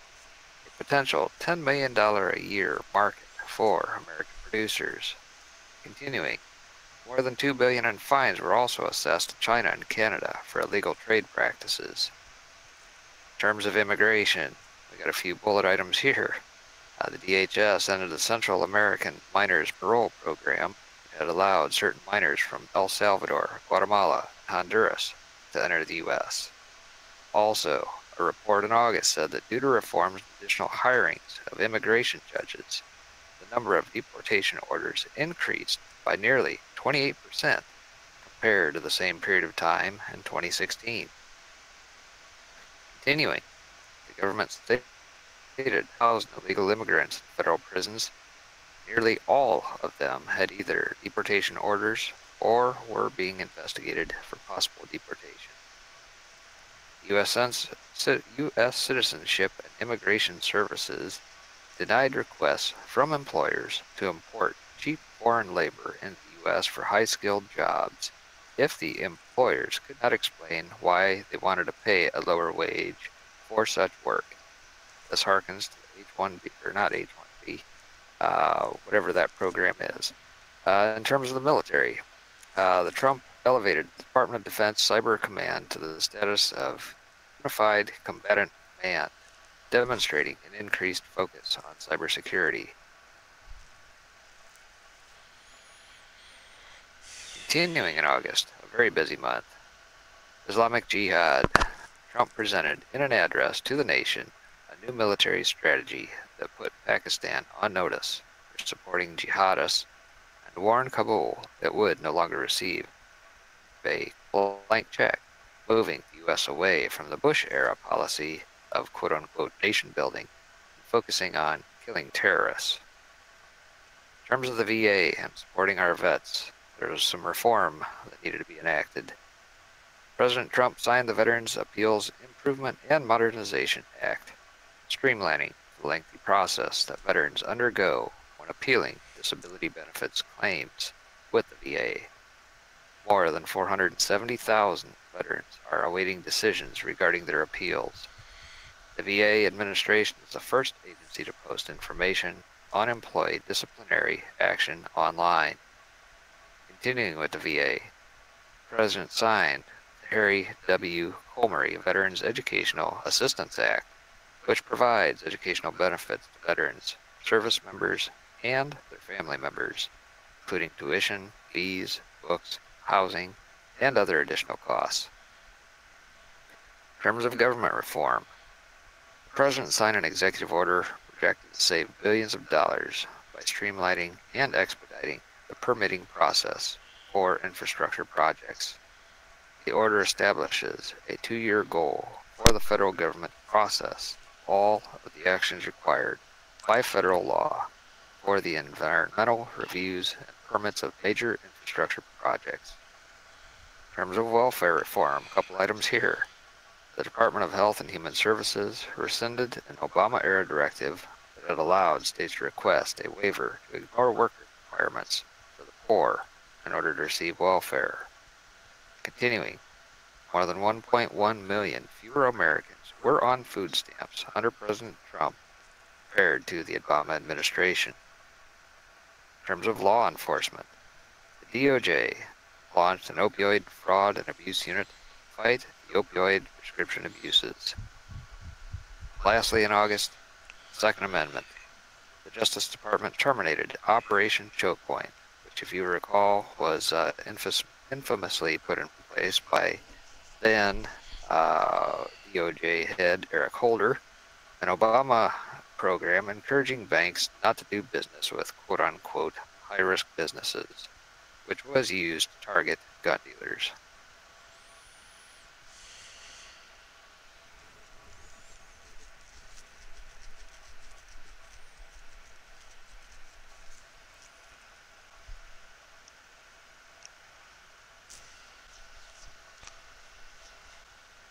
A potential $10 million a year market for American producers. Continuing, more than $2 billion in fines were also assessed to China and Canada for illegal trade practices. In terms of immigration, we got a few bullet items here. The DHS ended the Central American Minors Parole Program that allowed certain minors from El Salvador, Guatemala, and Honduras to enter the U.S. Also, a report in August said that due to reforms and additional hirings of immigration judges, the number of deportation orders increased by nearly 28% compared to the same period of time in 2016. Continuing, the government stated housed illegal immigrants in federal prisons. Nearly all of them had either deportation orders or were being investigated for possible deportation. U.S. Citizenship and Immigration Services denied requests from employers to import cheap foreign labor into the U.S. for high-skilled jobs if the employers could not explain why they wanted to pay a lower wage for such work. This harkens to H-1B, or not H-1B, whatever that program is. In terms of the military, the Trump elevated the Department of Defense Cyber Command to the status of Unified Combatant Command, demonstrating an increased focus on cybersecurity. Continuing in August, a very busy month, Islamic Jihad. Trump presented in an address to the nation a new military strategy that put Pakistan on notice for supporting jihadists and warned Kabul that would no longer receive a blank check, moving the U.S. away from the Bush-era policy of quote-unquote nation building and focusing on killing terrorists. In terms of the VA and supporting our vets, there was some reform that needed to be enacted. President Trump signed the Veterans Appeals Improvement and Modernization Act, streamlining the lengthy process that veterans undergo when appealing disability benefits claims with the VA. More than 470,000 veterans are awaiting decisions regarding their appeals. The VA administration is the first agency to post information on employee disciplinary action online. Continuing with the VA, the President signed the Harry W. Comrie Veterans Educational Assistance Act, which provides educational benefits to veterans, service members, and their family members, including tuition, fees, books, housing, and other additional costs. In terms of government reform, the President signed an executive order projected to save billions of dollars by streamlining and expediting the permitting process for infrastructure projects. The order establishes a 2-year goal for the federal government to process all of the actions required by federal law for the environmental reviews and permits of major infrastructure projects. In terms of welfare reform, a couple items here. The Department of Health and Human Services rescinded an Obama-era directive that had allowed states to request a waiver to ignore worker requirements for the poor in order to receive welfare. Continuing, more than 1.1 million fewer Americans were on food stamps under President Trump compared to the Obama administration. In terms of law enforcement, the DOJ launched an opioid fraud and abuse unit to fight the opioid prescription abuses. Lastly, in August, the Second Amendment. The Justice Department terminated Operation Choke Point, which, if you recall, was infamously put in place by then DOJ head Eric Holder an Obama program encouraging banks not to do business with quote-unquote high-risk businesses, which was used to target gun dealers.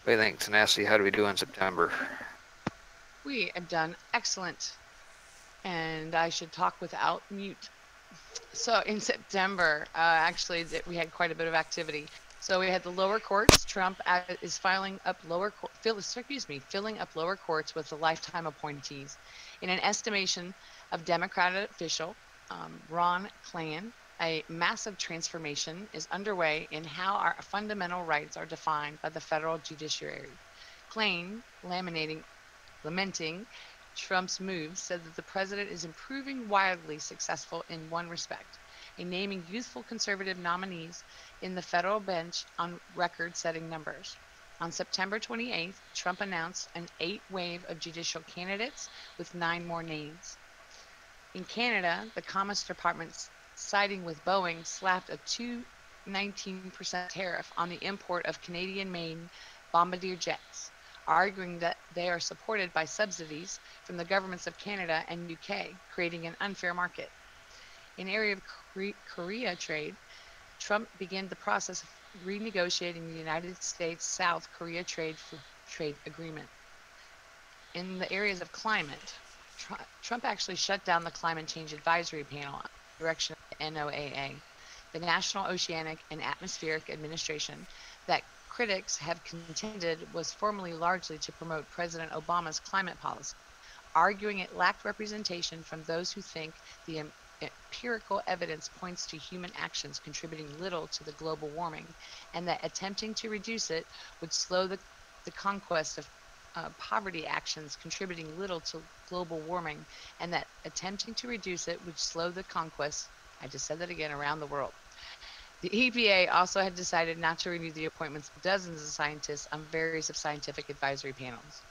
What do you think, Tenacity? How do we do in September? We have done excellent. And I should talk without mute. So in September, actually, we had quite a bit of activity. So we had the lower courts. Trump is filling up filling up lower courts with the lifetime appointees. In an estimation of Democratic official Ron Klain, a massive transformation is underway in how our fundamental rights are defined by the federal judiciary. Klain, lamenting Trump's move, said that the president is improving wildly successful in one respect, in naming youthful conservative nominees in the federal bench on record-setting numbers. On September 28th, Trump announced an 8-wave of judicial candidates with 9 more names. In Canada, the Commerce Department, siding with Boeing, slapped a 219% tariff on the import of Canadian-made Bombardier jets, arguing that they are supported by subsidies from the governments of Canada and UK, creating an unfair market. In the area of Korea trade, Trump began the process of renegotiating the United States-South Korea trade agreement. In the areas of climate, Trump actually shut down the Climate Change Advisory Panel on the direction of the NOAA, the National Oceanic and Atmospheric Administration, that critics have contended was formerly largely to promote President Obama's climate policy, arguing it lacked representation from those who think the empirical evidence points to human actions contributing little to the global warming, and that attempting to reduce it would slow the conquest of poverty actions contributing little to global warming, and that attempting to reduce it would slow the conquest, I just said that again, around the world. The EPA also had decided not to renew the appointments of dozens of scientists on various of scientific advisory panels.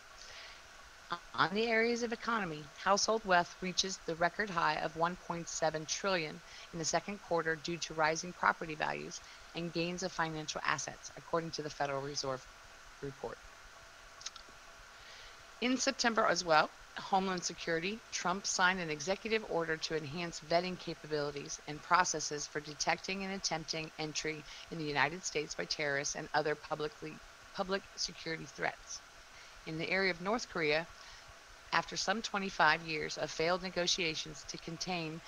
On the areas of economy, household wealth reaches the record high of $1.7 trillion in the second quarter due to rising property values and gains of financial assets, according to the Federal Reserve report. In September as well, Homeland Security, Trump signed an executive order to enhance vetting capabilities and processes for detecting and attempting entry in the United States by terrorists and other public security threats. In the area of North Korea, after some 25 years of failed negotiations to contain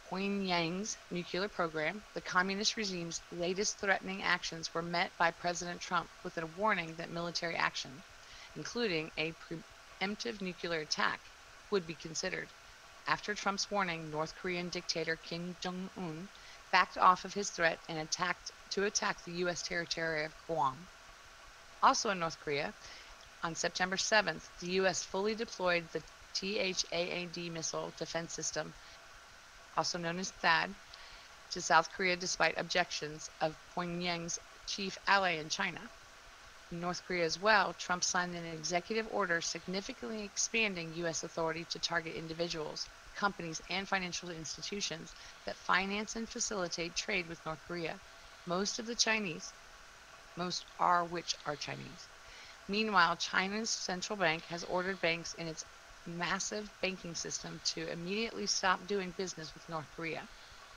Pyongyang's nuclear program, the communist regime's latest threatening actions were met by President Trump with a warning that military action, including a preemptive nuclear attack, would be considered. After Trump's warning, North Korean dictator Kim Jong-un backed off of his threat and attack the U.S. territory of Guam. Also in North Korea, on September 7th, the U.S. fully deployed the THAAD missile defense system, also known as THAAD, to South Korea despite objections of Pyongyang's chief ally in China. In North Korea as well, Trump signed an executive order significantly expanding U.S. authority to target individuals, companies, and financial institutions that finance and facilitate trade with North Korea, most are Chinese. Meanwhile, China's central bank has ordered banks in its massive banking system to immediately stop doing business with North Korea,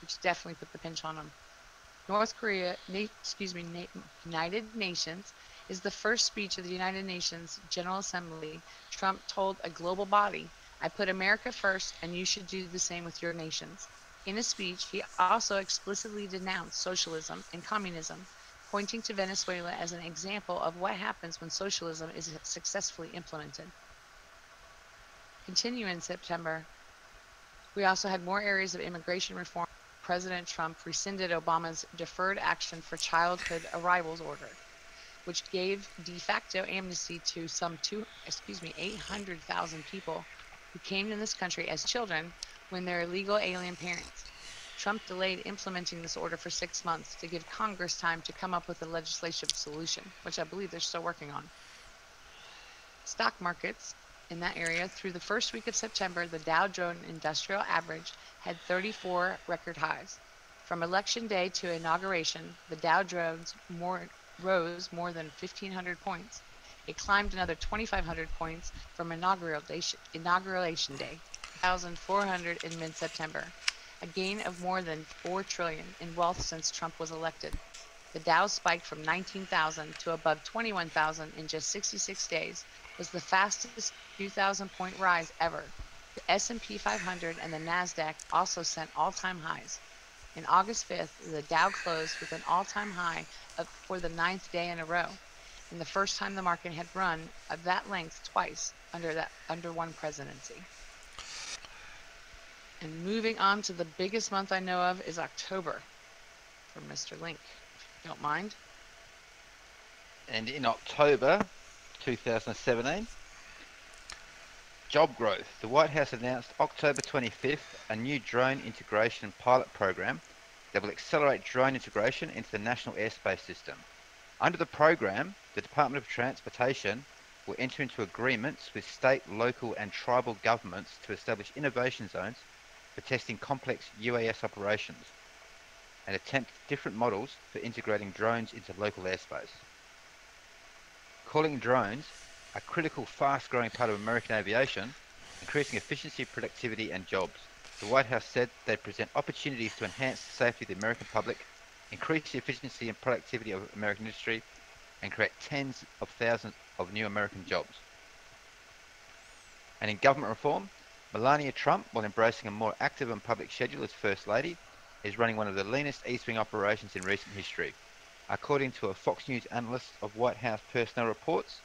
which definitely put the pinch on them. United Nations is the first speech of the United Nations General Assembly. Trump told a global body, "I put America first, and you should do the same with your nations." In a speech, he also explicitly denounced socialism and communism, pointing to Venezuela as an example of what happens when socialism is successfully implemented. Continuing in September, we also had more areas of immigration reform. President Trump rescinded Obama's Deferred Action for Childhood Arrivals order, which gave de facto amnesty to some 800,000 people who came to this country as children when they're legal alien parents. Trump delayed implementing this order for 6 months to give Congress time to come up with a legislative solution, which I believe they're still working on. Stock markets. in that area. Through the first week of September, the Dow Jones Industrial Average had 34 record highs. From election day to inauguration, the Dow Jones rose more than 1,500 points. It climbed another 2,500 points from inauguration day, 1,400 in mid-September, a gain of more than $4 trillion in wealth since Trump was elected. The Dow spiked from 19,000 to above 21,000 in just 66 days, was the fastest 2,000-point rise ever. The S&P 500 and the Nasdaq also set all-time highs. On August 5th, the Dow closed with an all-time high for the 9th day in a row, and the first time the market had run of that length twice under one presidency. And moving on to the biggest month I know of is October for Mr. Link, if you don't mind. And in October 2017, job growth. The White House announced October 25th a new drone integration pilot program that will accelerate drone integration into the national airspace system. Under the program, the Department of Transportation will enter into agreements with state, local and tribal governments to establish innovation zones for testing complex UAS operations and attempt different models for integrating drones into local airspace. Calling drones a critical, fast-growing part of American aviation, increasing efficiency, productivity and jobs. The White House said they present opportunities to enhance the safety of the American public, increase the efficiency and productivity of American industry, and create tens of thousands of new American jobs. And in government reform, Melania Trump, while embracing a more active and public schedule as First Lady, is running one of the leanest East Wing operations in recent history. According to a Fox News analyst of White House personnel reports,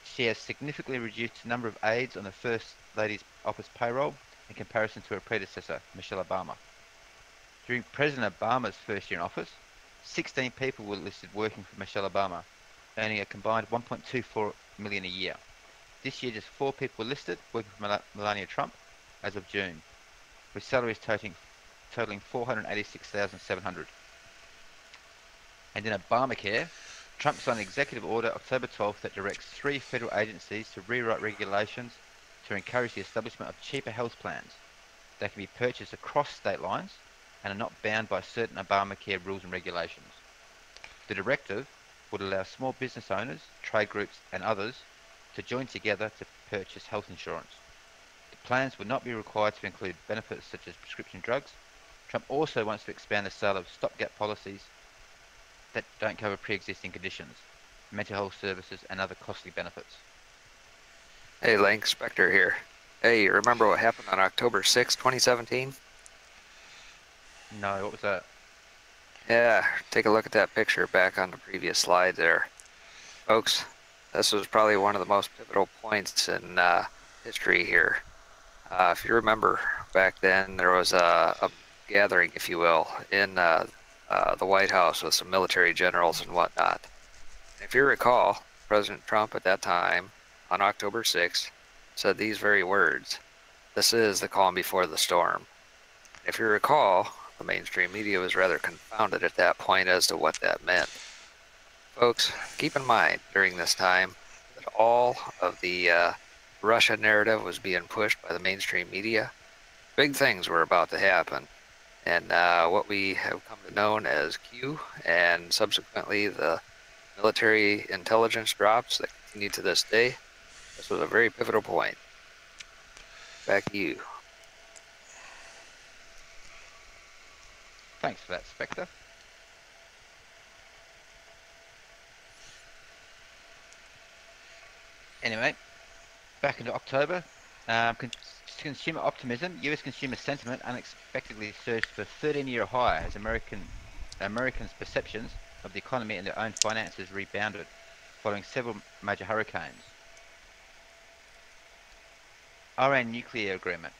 she has significantly reduced the number of aides on the First Lady's office payroll in comparison to her predecessor, Michelle Obama. During President Obama's first year in office, 16 people were listed working for Michelle Obama, earning a combined $1.24 million a year. This year, just 4 people were listed working for Melania Trump as of June, with salaries totaling $486,700. And in Obamacare, Trump signed an executive order October 12th that directs 3 federal agencies to rewrite regulations to encourage the establishment of cheaper health plans that can be purchased across state lines and are not bound by certain Obamacare rules and regulations. The directive would allow small business owners, trade groups and others to join together to purchase health insurance. The plans would not be required to include benefits such as prescription drugs. Trump also wants to expand the sale of stopgap policies that don't cover pre-existing conditions, mental health services and other costly benefits. Hey, Link, Spectre here. Hey, you remember what happened on October 6, 2017? No, what was that? Yeah, take a look at that picture back on the previous slide there. Folks, this was probably one of the most pivotal points in history here. If you remember, back then there was a gathering, if you will, in the White House with some military generals and whatnot. If you recall, President Trump at that time, on October 6th, said these very words: "This is the calm before the storm." If you recall, the mainstream media was rather confounded at that point as to what that meant. Folks, keep in mind during this time that all of the Russia narrative was being pushed by the mainstream media. Big things were about to happen. And what we have come to know as Q, and subsequently the military intelligence drops that continue to this day, this was a very pivotal point. Back to you. Thanks for that, Spectre. Anyway, back into October. Consumer optimism, US consumer sentiment unexpectedly surged to a 13-year high as Americans' perceptions of the economy and their own finances rebounded following several major hurricanes. Iran nuclear agreement.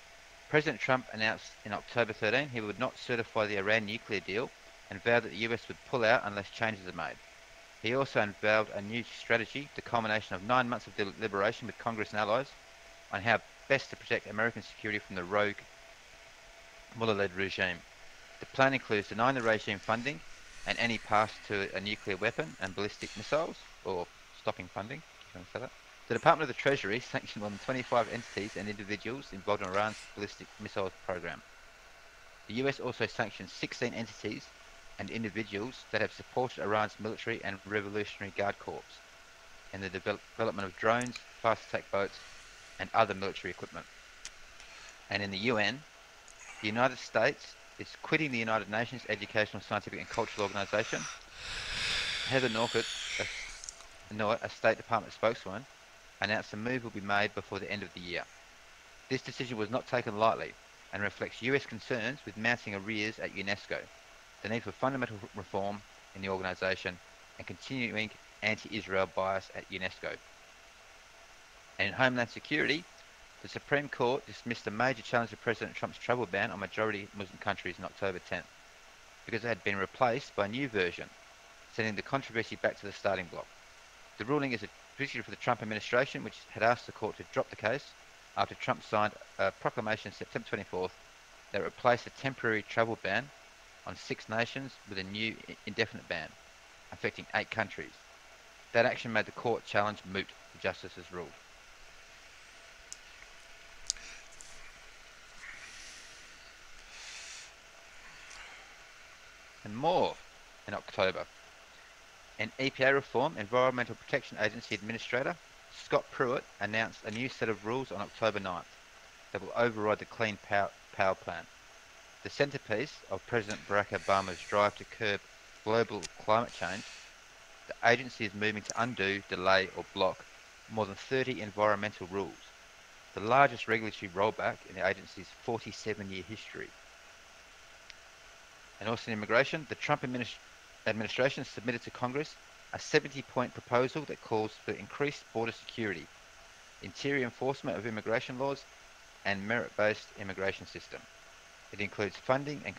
President Trump announced in October 13 he would not certify the Iran nuclear deal and vowed that the US would pull out unless changes are made. He also unveiled a new strategy, the culmination of 9 months of deliberation with Congress and allies, on how best to protect American security from the rogue Mullah-led regime. The plan includes denying the regime funding and any path to a nuclear weapon and ballistic missiles, or stopping funding, if you want to say that, The Department of the Treasury sanctioned more than 25 entities and individuals involved in Iran's ballistic missiles program. The US also sanctioned 16 entities and individuals that have supported Iran's military and Revolutionary Guard Corps in the development of drones, fast attack boats, and other military equipment. And in the UN, the United States is quitting the United Nations Educational, Scientific and Cultural Organization. Heather Nauert, a State Department spokeswoman, announced the move will be made before the end of the year. This decision was not taken lightly and reflects US concerns with mounting arrears at UNESCO, the need for fundamental reform in the organization, and continuing anti-Israel bias at UNESCO. And in Homeland Security, the Supreme Court dismissed a major challenge to President Trump's travel ban on majority Muslim countries on October 10th, because it had been replaced by a new version, sending the controversy back to the starting block. The ruling is a victory for the Trump administration, which had asked the court to drop the case after Trump signed a proclamation September 24th that replaced a temporary travel ban on 6 nations with a new indefinite ban, affecting 8 countries. That action made the court challenge moot, the justices ruled. And more in October. An EPA reform, Environmental Protection Agency Administrator, Scott Pruitt, announced a new set of rules on October 9th that will override the Clean Power Plan. The centerpiece of President Barack Obama's drive to curb global climate change, the agency is moving to undo, delay or block more than 30 environmental rules, the largest regulatory rollback in the agency's 47-year history. And also in immigration, the Trump administration submitted to Congress a 70-point proposal that calls for increased border security, interior enforcement of immigration laws, and merit-based immigration system. It includes funding and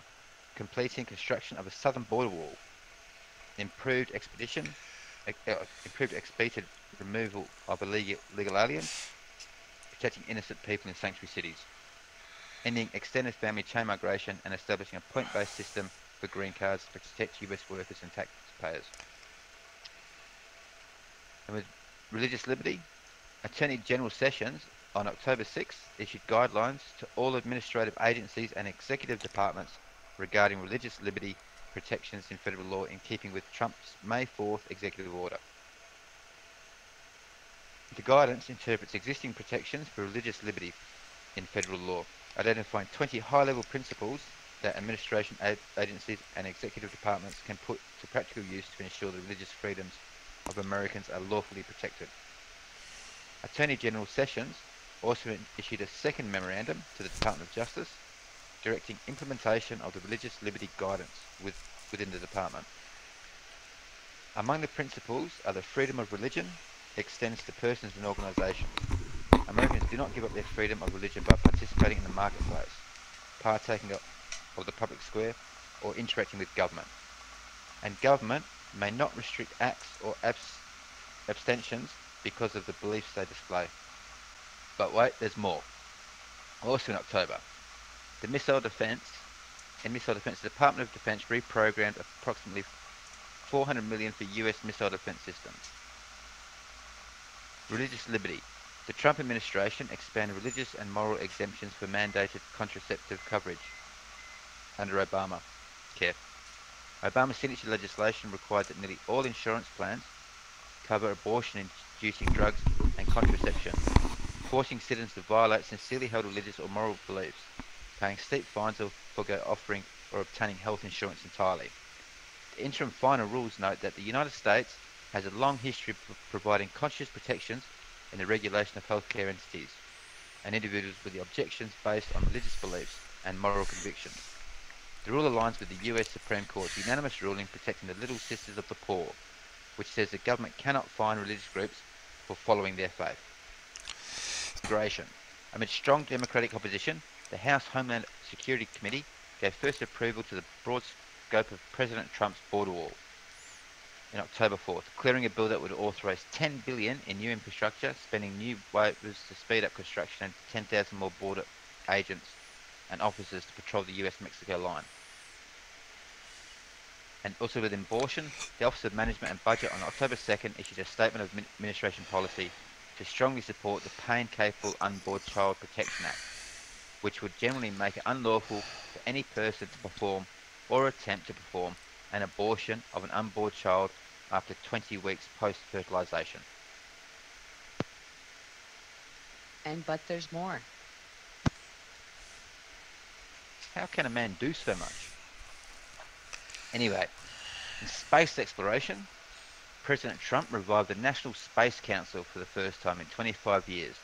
completing construction of a southern border wall, improved expedited removal of illegal aliens, protecting innocent people in sanctuary cities, ending extended family chain migration, and establishing a point-based system for green cards to protect US workers and taxpayers. And with religious liberty, Attorney General Sessions on October 6th issued guidelines to all administrative agencies and executive departments regarding religious liberty protections in federal law, in keeping with Trump's May 4th executive order. The guidance interprets existing protections for religious liberty in federal law, identifying 20 high-level principles that administration agencies and executive departments can put to practical use to ensure the religious freedoms of Americans are lawfully protected. Attorney General Sessions also issued a second memorandum to the Department of Justice directing implementation of the religious liberty guidance within the department. Among the principles are the freedom of religion extends to persons and organizations. Americans do not give up their freedom of religion by participating in the marketplace, partaking of the public square, or interacting with government. And government may not restrict acts or abstentions because of the beliefs they display. But wait, there's more. Also in October, the Missile Defense, the Department of Defense reprogrammed approximately $400 million for US missile defense systems. Religious liberty. The Trump administration expanded religious and moral exemptions for mandated contraceptive coverage under Obamacare. Obama's signature legislation required that nearly all insurance plans cover abortion-inducing drugs and contraception, forcing citizens to violate sincerely held religious or moral beliefs, paying steep fines or forgo offering or obtaining health insurance entirely. The interim final rules note that the United States has a long history of providing conscious protections in the regulation of healthcare entities and individuals with the objections based on religious beliefs and moral convictions. The rule aligns with the US Supreme Court's unanimous ruling protecting the Little Sisters of the Poor, which says the government cannot fine religious groups for following their faith. Immigration. Amid strong Democratic opposition, the House Homeland Security Committee gave first approval to the broad scope of President Trump's border wall in October 4th, clearing a bill that would authorize $10 billion in new infrastructure, spending new waivers to speed up construction, and 10,000 more border agents and officers to patrol the US-Mexico line. And also with abortion, the Office of Management and Budget on October 2nd issued a statement of administration policy to strongly support the Pain-Capable Unborn Child Protection Act, which would generally make it unlawful for any person to perform or attempt to perform an abortion of an unborn child after 20 weeks post-fertilization. But there's more. How can a man do so much? Anyway, in space exploration, President Trump revived the National Space Council for the first time in 25 years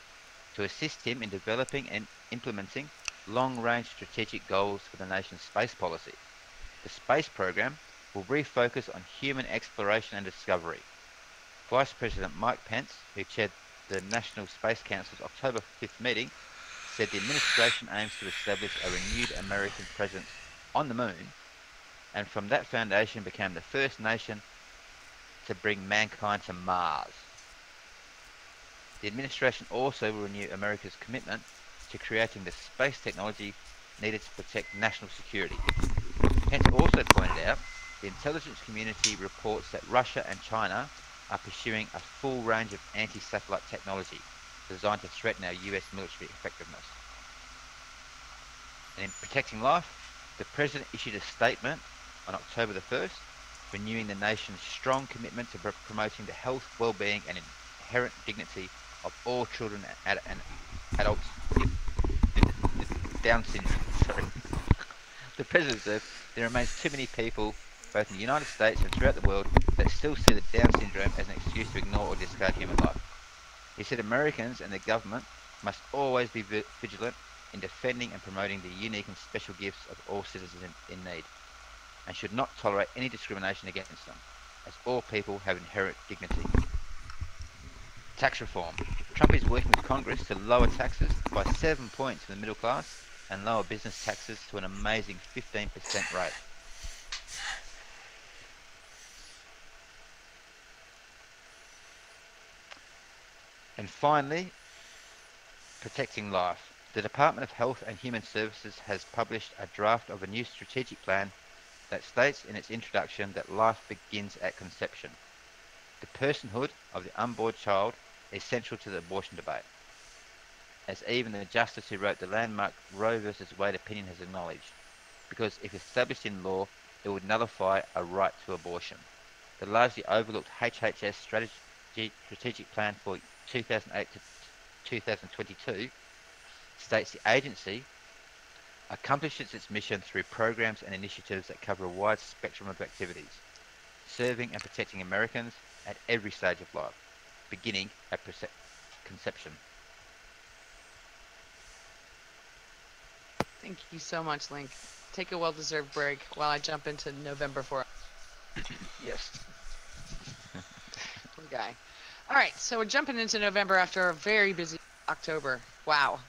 to assist him in developing and implementing long-range strategic goals for the nation's space policy. The space program will refocus on human exploration and discovery. Vice President Mike Pence, who chaired the National Space Council's October 5th meeting, said the administration aims to establish a renewed American presence on the moon, and from that foundation became the first nation to bring mankind to Mars. The administration also will renew America's commitment to creating the space technology needed to protect national security. Pence also pointed out the intelligence community reports that Russia and China are pursuing a full range of anti-satellite technology designed to threaten our US military effectiveness. And in protecting life, the President issued a statement on October the 1st, renewing the nation's strong commitment to promoting the health, well-being and inherent dignity of all children and adults with Down syndrome. Sorry. The President said there remains too many people, both in the United States and throughout the world, that still see the Down syndrome as an excuse to ignore or discard human life. He said Americans and the government must always be vigilant in defending and promoting the unique and special gifts of all citizens in need, and should not tolerate any discrimination against them, as all people have inherent dignity. Tax reform. Trump is working with Congress to lower taxes by 7 points for the middle class and lower business taxes to an amazing 15% rate. And finally, protecting life. The Department of Health and Human Services has published a draft of a new strategic plan that states in its introduction that life begins at conception. The personhood of the unborn child is central to the abortion debate, as even the justice who wrote the landmark Roe v. Wade opinion has acknowledged, because if established in law, it would nullify a right to abortion. The largely overlooked HHS strategic plan for 2008 to 2022 states the agency accomplishes its mission through programs and initiatives that cover a wide spectrum of activities, serving and protecting Americans at every stage of life, beginning at conception. Thank you so much, Link. Take a well-deserved break while I jump into November for Yes. poor guy. All right, so we're jumping into November after a very busy October. Wow.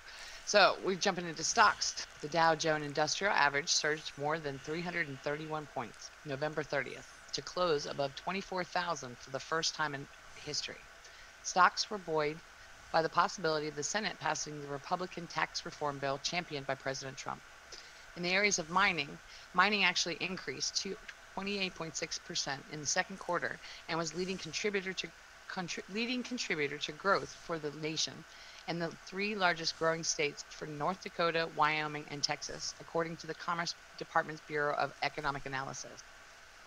So we're jumping into stocks. The Dow Jones Industrial Average surged more than 331 points November 30th to close above 24,000 for the first time in history. Stocks were buoyed by the possibility of the Senate passing the Republican tax reform bill championed by President Trump. In the areas of mining actually increased to 28.6% in the second quarter and was leading contributor to growth for the nation and the three largest growing states for North Dakota, Wyoming, and Texas, according to the Commerce Department's Bureau of Economic Analysis.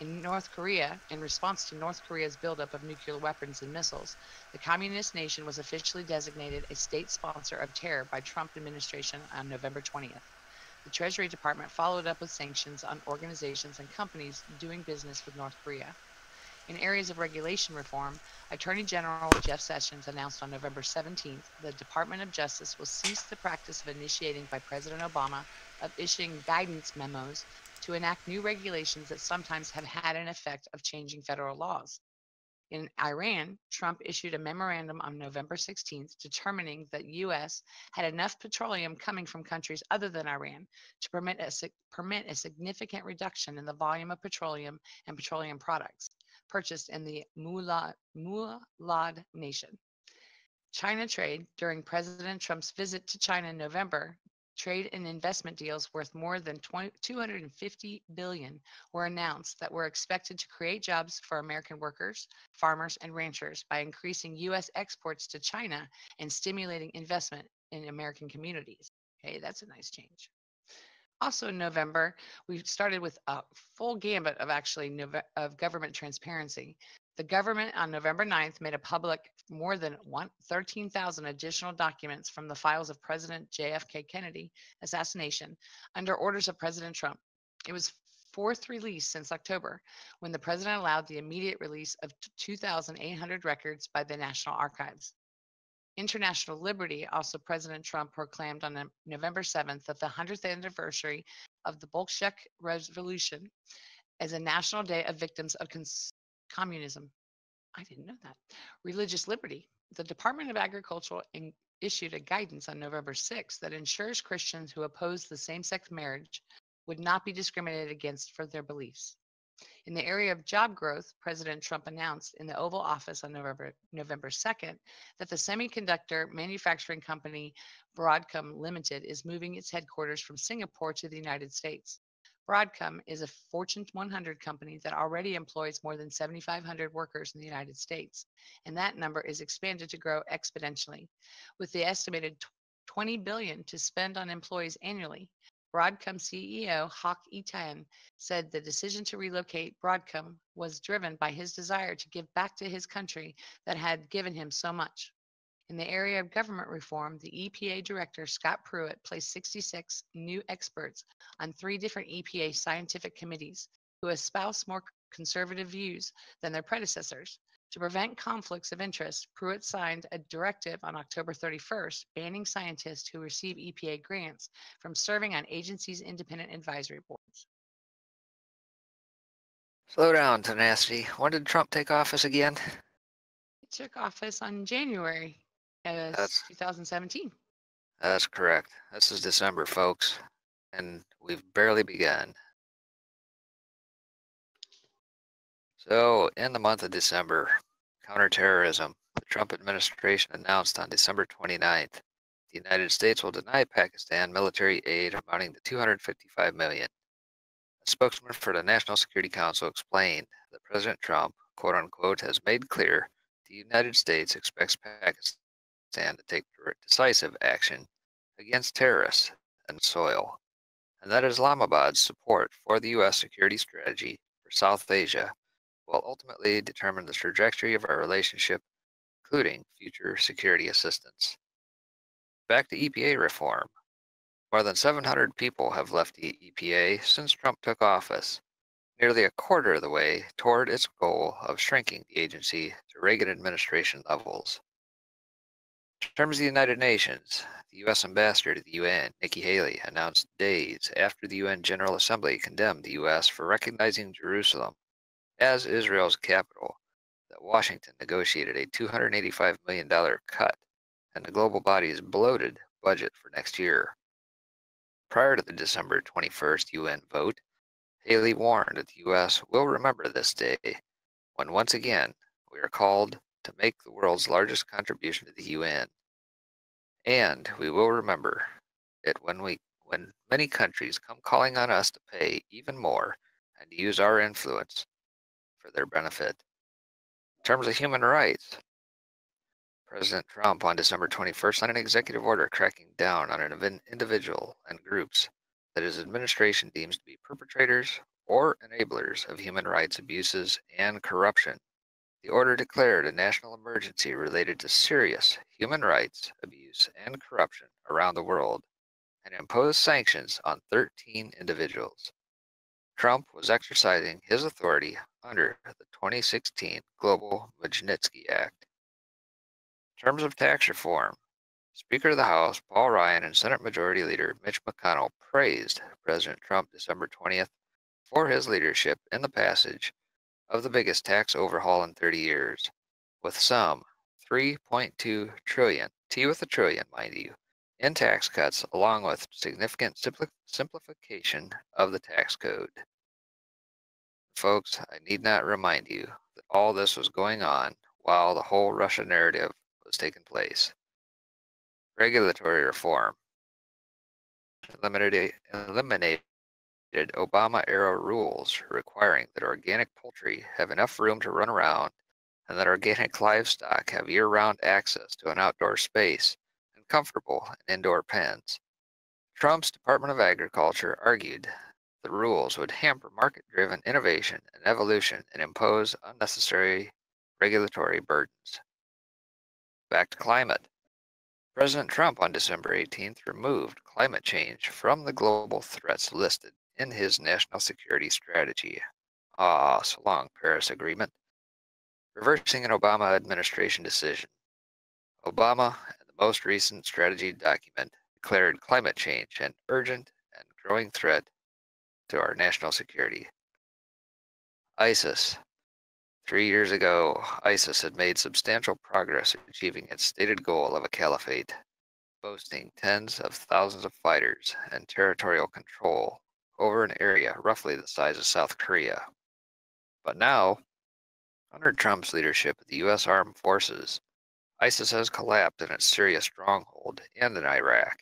In North Korea, in response to North Korea's buildup of nuclear weapons and missiles, the communist nation was officially designated a state sponsor of terror by Trump administration on November 20th. The Treasury Department followed up with sanctions on organizations and companies doing business with North Korea. In areas of regulation reform, Attorney General Jeff Sessions announced on November 17th the Department of Justice will cease the practice of initiating by President Obama of issuing guidance memos to enact new regulations that sometimes have had an effect of changing federal laws. In Iran, Trump issued a memorandum on November 16th determining that U.S. had enough petroleum coming from countries other than Iran to permit a significant reduction in the volume of petroleum and petroleum products purchased in the Mulad nation. China trade. During President Trump's visit to China in November, trade and investment deals worth more than $250 billion were announced that were expected to create jobs for American workers, farmers, and ranchers by increasing U.S. exports to China and stimulating investment in American communities. Hey, that's a nice change. Also in November, we started with a full gambit of of government transparency. The government on November 9th made a public more than 13,000 additional documents from the files of President JFK Kennedy assassination under orders of President Trump. It was fourth release since October, when the president allowed the immediate release of 2,800 records by the National Archives. International Liberty, also President Trump proclaimed on November 7th that the 100th anniversary of the Bolshevik Revolution as a national day of victims of communism. I didn't know that. Religious liberty. The Department of Agriculture issued a guidance on November 6th that ensures Christians who oppose the same-sex marriage would not be discriminated against for their beliefs. In the area of job growth, President Trump announced in the Oval Office on November 2nd that the semiconductor manufacturing company Broadcom Limited is moving its headquarters from Singapore to the United States. Broadcom is a Fortune 100 company that already employs more than 7,500 workers in the United States, and that number is expanded to grow exponentially. With the estimated $20 billion to spend on employees annually, Broadcom CEO Hock Etan said the decision to relocate Broadcom was driven by his desire to give back to his country that had given him so much. In the area of government reform, the EPA Director Scott Pruitt placed 66 new experts on 3 different EPA scientific committees who espouse more conservative views than their predecessors. To prevent conflicts of interest, Pruitt signed a directive on October 31st banning scientists who receive EPA grants from serving on agencies' independent advisory boards. Slow down, tenacity. When did Trump take office again? He took office on January That's 2017. That's correct. This is December, folks, and we've barely begun. So, in the month of December, counterterrorism. The Trump administration announced on December 29th, the United States will deny Pakistan military aid amounting to $255 million. A spokesman for the National Security Council explained that President Trump, quote unquote, has made clear the United States expects Pakistan to take decisive action against terrorists and soil, and that Islamabad's support for the U.S. security strategy for South Asia will ultimately determine the trajectory of our relationship, including future security assistance. Back to EPA reform. More than 700 people have left the EPA since Trump took office, nearly a quarter of the way toward its goal of shrinking the agency to Reagan administration levels. In terms of the United Nations, the U.S. Ambassador to the UN, Nikki Haley, announced days after the UN General Assembly condemned the U.S. for recognizing Jerusalem as Israel's capital that Washington negotiated a $285 million cut in the global body's bloated budget for next year. Prior to the December 21st UN vote, Haley warned that the U.S. will remember this day when once again we are called to make the world's largest contribution to the UN. And we will remember it when many countries come calling on us to pay even more and to use our influence for their benefit. In terms of human rights, President Trump on December 21st signed an executive order cracking down on an individual and groups that his administration deems to be perpetrators or enablers of human rights abuses and corruption. The order declared a national emergency related to serious human rights abuse and corruption around the world and imposed sanctions on 13 individuals. Trump was exercising his authority under the 2016 Global Magnitsky Act. In terms of tax reform, Speaker of the House Paul Ryan and Senate Majority Leader Mitch McConnell praised President Trump December 20th for his leadership in the passage of the biggest tax overhaul in 30 years, with some $3.2 trillion, T with a trillion, mind you, in tax cuts, along with significant simplification of the tax code. Folks, I need not remind you that all this was going on while the whole Russia narrative was taking place. Regulatory reform. eliminated Obama-era rules requiring that organic poultry have enough room to run around and that organic livestock have year-round access to an outdoor space and comfortable indoor pens. Trump's Department of Agriculture argued the rules would hamper market-driven innovation and evolution and impose unnecessary regulatory burdens. Back to climate. President Trump on December 18th removed climate change from the global threats listed in his national security strategy. So long, Paris Agreement. Reversing an Obama administration decision. Obama, in the most recent strategy document, declared climate change an urgent and growing threat to our national security. ISIS. 3 years ago, ISIS had made substantial progress achieving its stated goal of a caliphate, boasting tens of thousands of fighters and territorial control over an area roughly the size of South Korea. But now, under Trump's leadership of the U.S. Armed Forces, ISIS has collapsed in its Syria stronghold and in Iraq.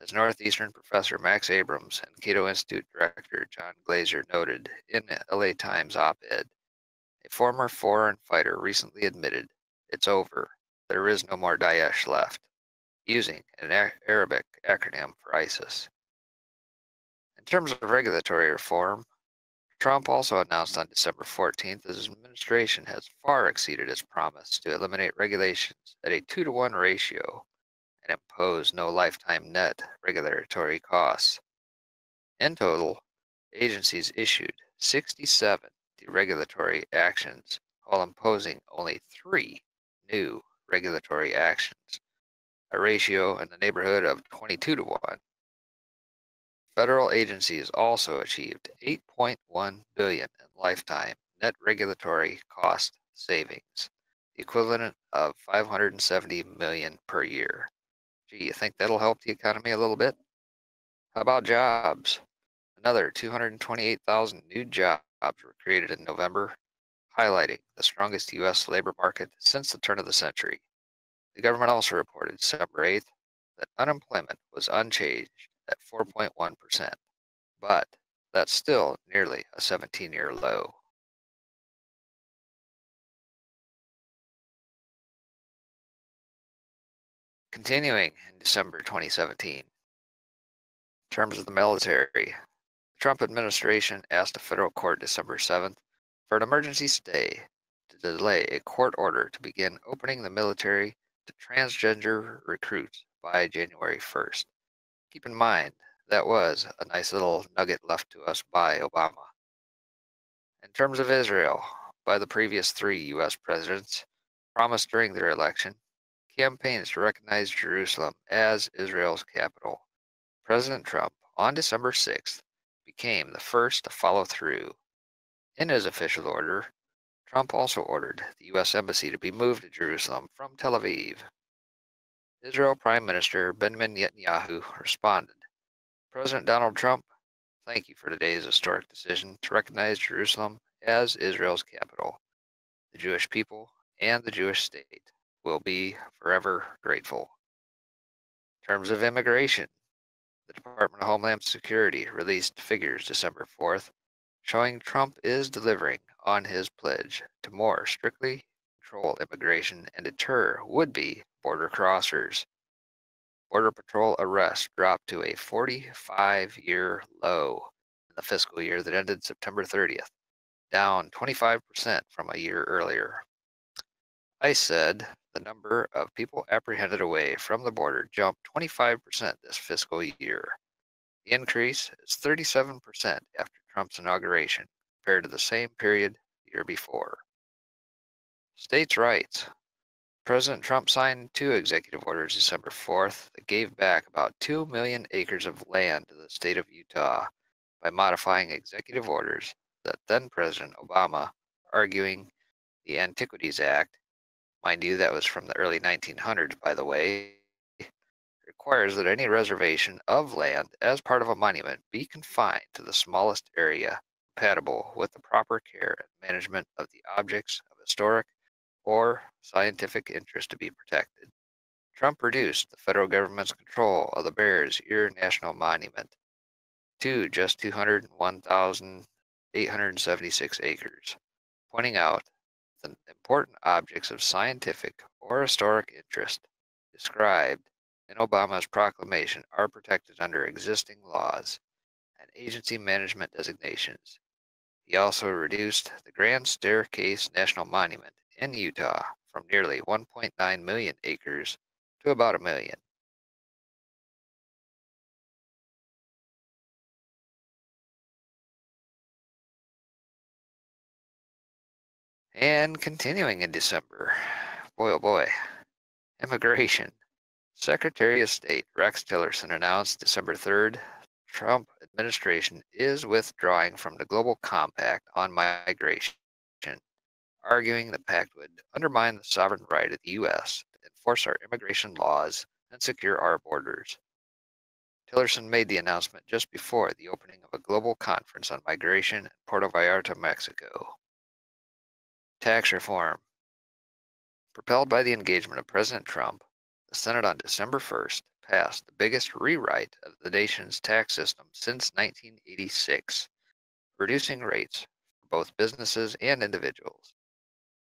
As Northeastern professor Max Abrams and Cato Institute director John Glazer noted in an LA Times op-ed, a former foreign fighter recently admitted, "It's over. There is no more Daesh left," using an Arabic acronym for ISIS. In terms of regulatory reform, Trump also announced on December 14th that his administration has far exceeded its promise to eliminate regulations at a 2-to-1 ratio and impose no lifetime net regulatory costs. In total, agencies issued 67 deregulatory actions while imposing only 3 new regulatory actions, a ratio in the neighborhood of 22-to-1. Federal agencies also achieved $8.1 billion in lifetime net regulatory cost savings, the equivalent of $570 million per year. Gee, you think that'll help the economy a little bit? How about jobs? Another 228,000 new jobs were created in November, highlighting the strongest U.S. labor market since the turn of the century. The government also reported December 8th that unemployment was unchanged at 4.1%, but that's still nearly a 17-year low. Continuing in December 2017, in terms of the military, the Trump administration asked a federal court December 7th for an emergency stay to delay a court order to begin opening the military to transgender recruits by January 1st. Keep in mind, that was a nice little nugget left to us by Obama. In terms of Israel, by the previous 3 U.S. presidents, promised during their election, campaigns to recognize Jerusalem as Israel's capital. President Trump, on December 6th, became the first to follow through. In his official order, Trump also ordered the U.S. Embassy to be moved to Jerusalem from Tel Aviv. Israel Prime Minister Benjamin Netanyahu responded, "President Donald Trump, thank you for today's historic decision to recognize Jerusalem as Israel's capital. The Jewish people and the Jewish state will be forever grateful." In terms of immigration, the Department of Homeland Security released figures December 4th showing Trump is delivering on his pledge to more strictly control immigration and deter would-be border crossers. Border Patrol arrests dropped to a 45-year low in the fiscal year that ended September 30th, down 25% from a year earlier. ICE said the number of people apprehended away from the border jumped 25% this fiscal year. The increase is 37% after Trump's inauguration, compared to the same period the year before. States' rights. President Trump signed 2 executive orders December 4th that gave back about 2 million acres of land to the state of Utah by modifying executive orders that then President Obama, arguing the Antiquities Act, mind you that was from the early 1900s by the way, requires that any reservation of land as part of a monument be confined to the smallest area compatible with the proper care and management of the objects of historic or scientific interest to be protected. Trump reduced the federal government's control of the Bears Ear National Monument to just 201,876 acres, pointing out that important objects of scientific or historic interest described in Obama's proclamation are protected under existing laws and agency management designations. He also reduced the Grand Staircase National Monument in Utah from nearly 1.9 million acres to about a million. And continuing in December, boy oh boy, immigration. Secretary of State Rex Tillerson announced December 3rd, Trump administration is withdrawing from the Global Compact on migration, arguing the pact would undermine the sovereign right of the U.S. to enforce our immigration laws and secure our borders. Tillerson made the announcement just before the opening of a global conference on migration in Puerto Vallarta, Mexico. Tax reform. Propelled by the engagement of President Trump, the Senate on December 1st passed the biggest rewrite of the nation's tax system since 1986, reducing rates for both businesses and individuals.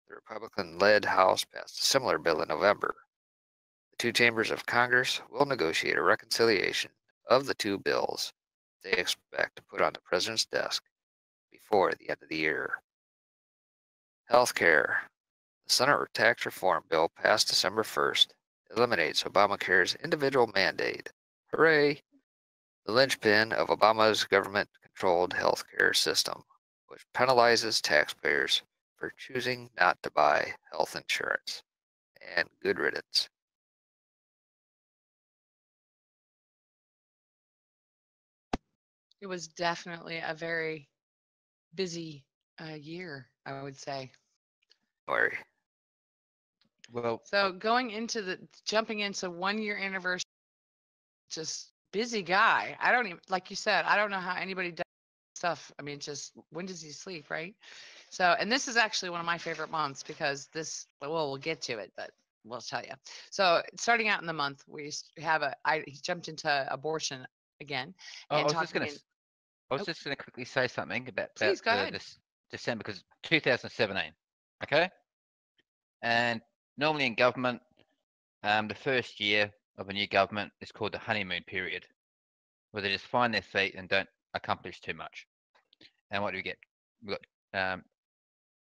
The Republican-led House passed a similar bill in November. The two chambers of Congress will negotiate a reconciliation of the two bills they expect to put on the president's desk before the end of the year. Healthcare. The Senate tax reform bill passed December 1st eliminates Obamacare's individual mandate. Hooray! The linchpin of Obama's government-controlled healthcare system, which penalizes taxpayers for choosing not to buy health insurance. And good riddance. It was definitely a very busy year, I would say. January. Well, So jumping into 1 year anniversary, just busy guy. I don't even, like you said, I don't know how anybody does stuff. I mean, just when does he sleep, right? So, and this is actually one of my favorite months because we'll get to it, but we'll tell you. So starting out in the month, he jumped into abortion again I and was just talking going to I was just going to quickly say something about Please go ahead. this December, because 2017, okay? And normally in government, the first year of a new government is called the honeymoon period, where they just find their feet and don't accomplish too much. And what do we get? We got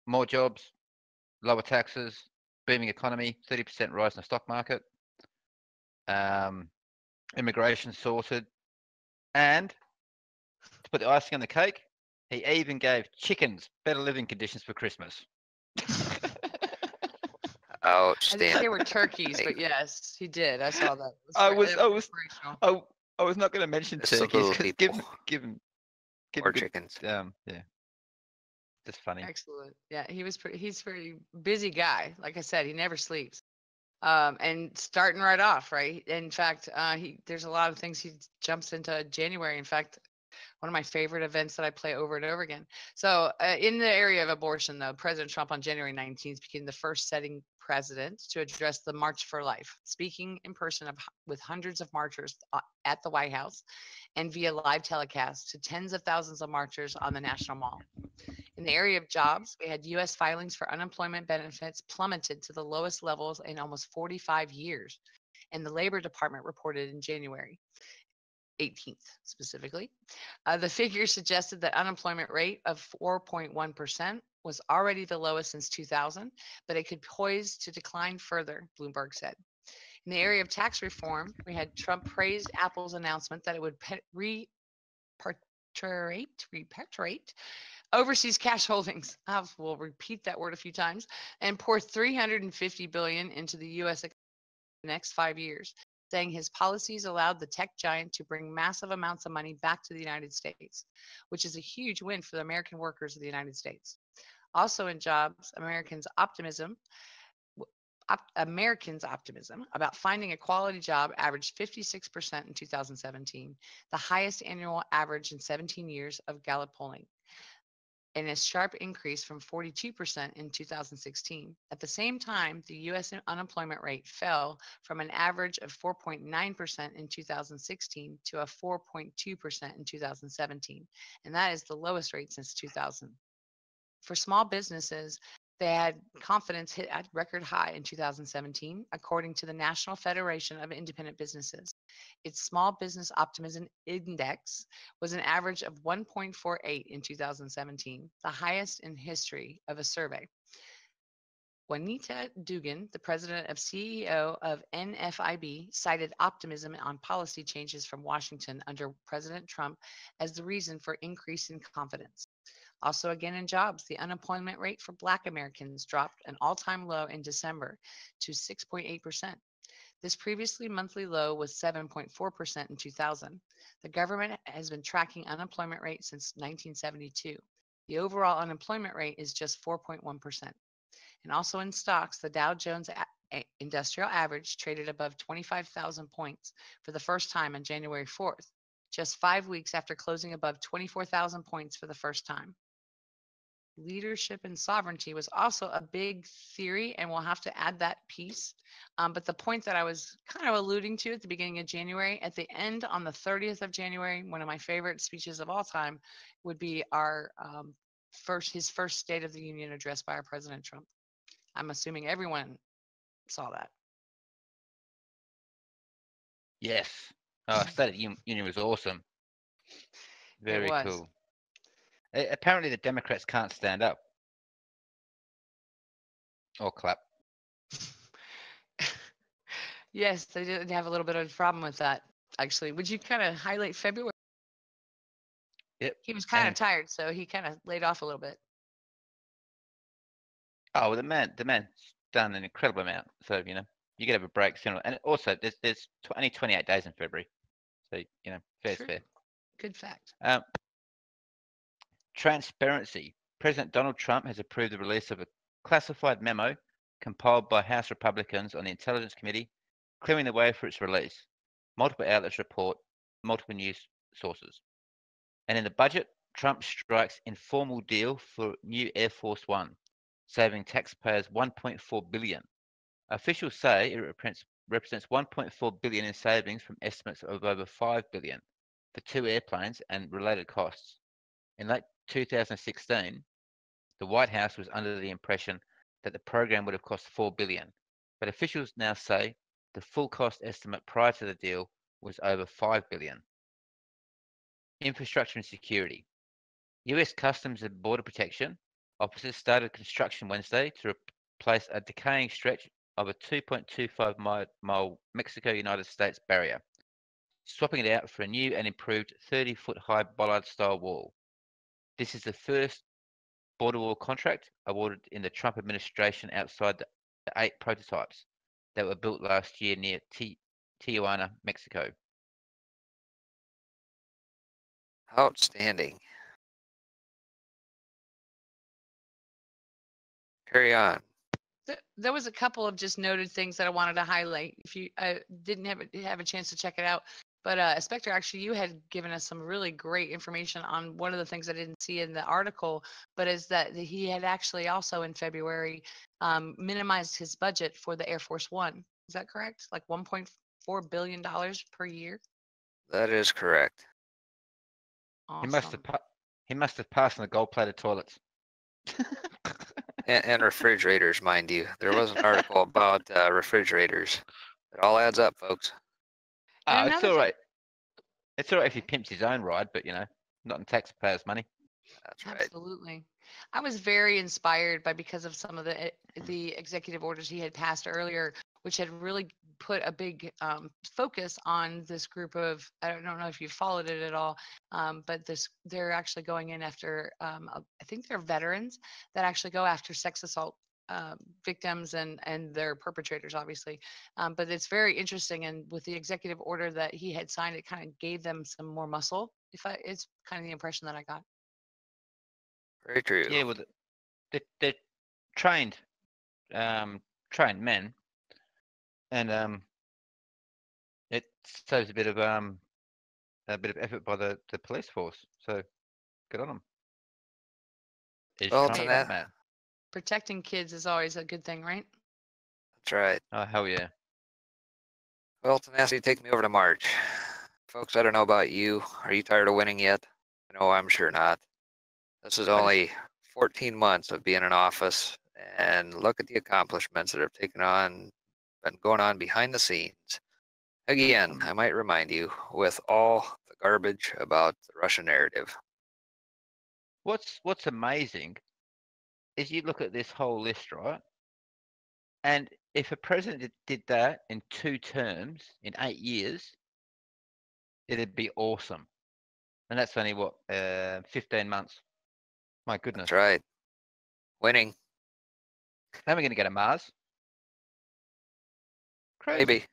more jobs, lower taxes, booming economy, 30% rise in the stock market, immigration sorted, and to put the icing on the cake, he even gave chickens better living conditions for Christmas. I didn't say Outstanding. we're turkeys, but yes, he did. I saw that. I was inspirational. I was not going to mention Just the turkeys little because people. given Or good, chickens. yeah, just funny. Excellent. Yeah, he's a pretty busy guy. Like I said, he never sleeps. And starting right off, right? In fact, there's a lot of things he jumps into January. In fact, one of my favorite events that I play over and over again. So, in the area of abortion, though, President Trump on January 19th became the first sitting president to address the March for Life, speaking in person with hundreds of marchers at the White House and via live telecast to tens of thousands of marchers on the National Mall. In the area of jobs, we had U.S. filings for unemployment benefits plummeted to the lowest levels in almost 45 years, and the Labor Department reported in January 18th specifically. The figure suggested that unemployment rate of 4.1% was already the lowest since 2000, but it could poise to decline further, Bloomberg said. In the area of tax reform, we had Trump praised Apple's announcement that it would repatriate overseas cash holdings. I will repeat that word a few times and pour $350 billion into the U.S. economy in the next 5 years, saying his policies allowed the tech giant to bring massive amounts of money back to the United States, which is a huge win for the American workers of the United States. Also in jobs, Americans' optimism about finding a quality job averaged 56% in 2017, the highest annual average in 17 years of Gallup polling. and a sharp increase from 42% in 2016. At the same time, the U.S. unemployment rate fell from an average of 4.9% in 2016 to a 4.2% in 2017, and that is the lowest rate since 2000. For small businesses, they had confidence hit at record high in 2017, according to the National Federation of Independent Businesses. Its Small Business Optimism Index was an average of 1.48 in 2017, the highest in history of a survey. Juanita Dugan, the president and CEO of NFIB, cited optimism on policy changes from Washington under President Trump as the reason for increasing confidence. Also, again in jobs, the unemployment rate for Black Americans dropped an all-time low in December to 6.8%. This previously monthly low was 7.4% in 2000. The government has been tracking unemployment rate since 1972. The overall unemployment rate is just 4.1%. And also in stocks, the Dow Jones Industrial Average traded above 25,000 points for the first time on January 4th, just 5 weeks after closing above 24,000 points for the first time. Leadership and sovereignty was also a big theory, and we'll have to add that piece. But the point that I was kind of alluding to at the beginning of January, at the end on the 30th of January, one of my favorite speeches of all time would be our his first State of the Union address by our President Trump. I'm assuming everyone saw that. Yes. Oh, State of the Union was awesome. Very was. cool. Apparently, the Democrats can't stand up or clap. Yes, they did have a little bit of a problem with that, actually. Would you kind of highlight February? Yep. He was kind of tired, so he kind of laid off a little bit. Oh, well, the man's done an incredible amount. So, you know, you get to have a break sooner. And also, there's only 28 days in February. So, you know, fair's True. fair. Good fact. Transparency. President Donald Trump has approved the release of a classified memo compiled by House Republicans on the Intelligence Committee, clearing the way for its release. Multiple outlets report multiple news sources. And in the budget, Trump strikes informal deal for new Air Force One, saving taxpayers $1.4 billion. Officials say it represents $1.4 billion in savings from estimates of over $5 billion for 2 airplanes and related costs. In late 2016, the White House was under the impression that the program would have cost $4 billion, but officials now say the full cost estimate prior to the deal was over $5 billion. Infrastructure and security. U.S. Customs and Border Protection officers started construction Wednesday to replace a decaying stretch of a 2.25-mile Mexico-United States barrier, swapping it out for a new and improved 30-foot-high bollard-style wall. This is the first border wall contract awarded in the Trump administration outside the 8 prototypes that were built last year near Tijuana, Mexico. Outstanding. Carry on. There was a couple of just noted things that I wanted to highlight. If you didn't have a chance to check it out, but Spectre, actually, you had given us some really great information on one of the things I didn't see in the article, but is that he had actually also in February minimized his budget for the Air Force One. Is that correct? Like $1.4 billion per year? That is correct. Awesome. He must have passed on the gold-plated toilets. And refrigerators, mind you. There was an article about refrigerators. It all adds up, folks. Oh, it's all right. It's all right if he pimps his own ride, but, you know, not in taxpayers' money. That's right. Absolutely. I was very inspired because of some of the executive orders he had passed earlier, which had really put a big focus on this group of, I don't know if you followed it at all, but they're actually going in after, I think they're veterans that actually go after sex assault victims and their perpetrators, obviously. But it's very interesting. And with the executive order that he had signed, it kind of gave them some more muscle. It's kind of the impression that I got. Very true. Yeah, well, they're trained men, and it saves a bit of effort by the police force. So good on them. Is Well, Trump Tana- Matt? Protecting kids is always a good thing, right? That's right. Oh, hell yeah. Well, Tenacity, take me over to March. Folks, I don't know about you. Are you tired of winning yet? No, I'm sure not. This is only 14 months of being in office, and look at the accomplishments that have been going on behind the scenes. Again, I might remind you, with all the garbage about the Russian narrative. What's amazing is you look at this whole list, right? And if a president did that in 2 terms in 8 years, it'd be awesome. And that's only what 15 months. My goodness. That's right. Winning. Then we're going to go to Mars. Crazy. Maybe.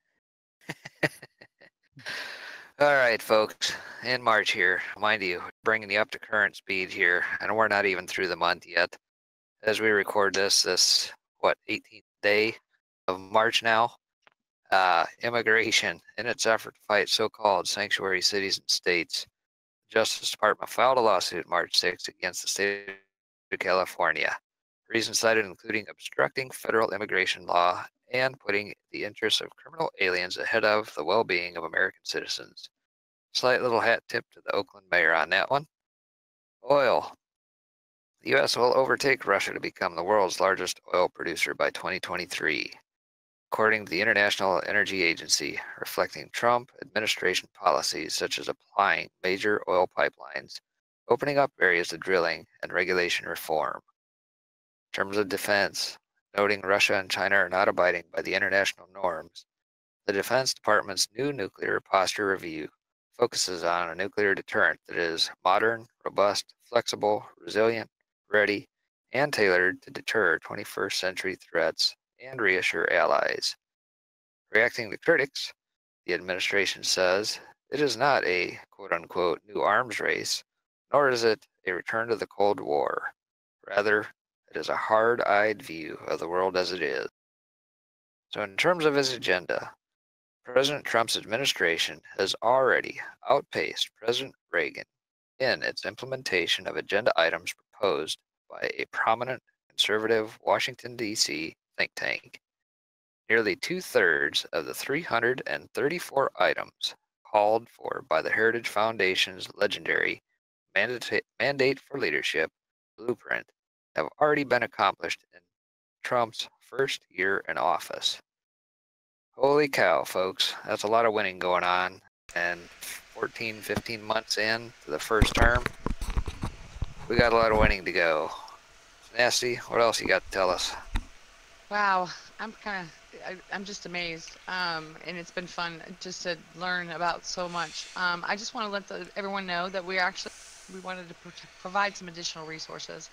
All right, folks. In March here, mind you, bringing you up to current speed here, and we're not even through the month yet. As we record this 18th day of March now. Immigration, in its effort to fight so-called sanctuary cities and states, the Justice Department filed a lawsuit March 6th against the state of California. Reasons cited including obstructing federal immigration law and putting the interests of criminal aliens ahead of the well-being of American citizens. Slight little hat tip to the Oakland mayor on that one. Oil. The U.S. will overtake Russia to become the world's largest oil producer by 2023. According to the International Energy Agency, reflecting Trump administration policies such as applying major oil pipelines, opening up areas of drilling, and regulation reform. In terms of defense, noting Russia and China are not abiding by the international norms, the Defense Department's new nuclear posture review focuses on a nuclear deterrent that is modern, robust, flexible, resilient, ready, and tailored to deter 21st century threats and reassure allies. Reacting to critics, the administration says it is not a quote-unquote new arms race, nor is it a return to the Cold War. Rather, it is a hard-eyed view of the world as it is. So in terms of his agenda, President Trump's administration has already outpaced President Reagan in its implementation of agenda items proposed by a prominent conservative Washington, D.C. think tank. Nearly 2/3 of the 334 items called for by the Heritage Foundation's legendary Mandate for Leadership blueprint have already been accomplished in Trump's first year in office. Holy cow, folks, that's a lot of winning going on, and 14, 15 months in to the first term, we got a lot of winning to go. Nasty, what else you got to tell us? Wow, I'm just amazed, and it's been fun just to learn about so much. I just want to let everyone know that we wanted to provide some additional resources,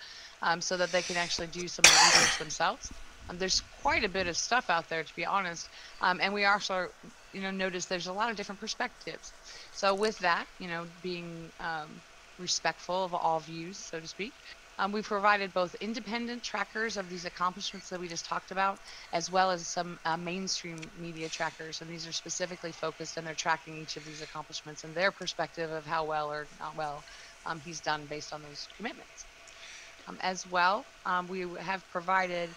so that they can actually do some of the research themselves. There's quite a bit of stuff out there, to be honest, and we also, notice there's a lot of different perspectives. So with that, being respectful of all views, so to speak. We've provided both independent trackers of these accomplishments that we just talked about, as well as some mainstream media trackers. And these are specifically focused, and they're tracking each of these accomplishments and their perspective of how well or not well he's done based on those commitments. As well, we have provided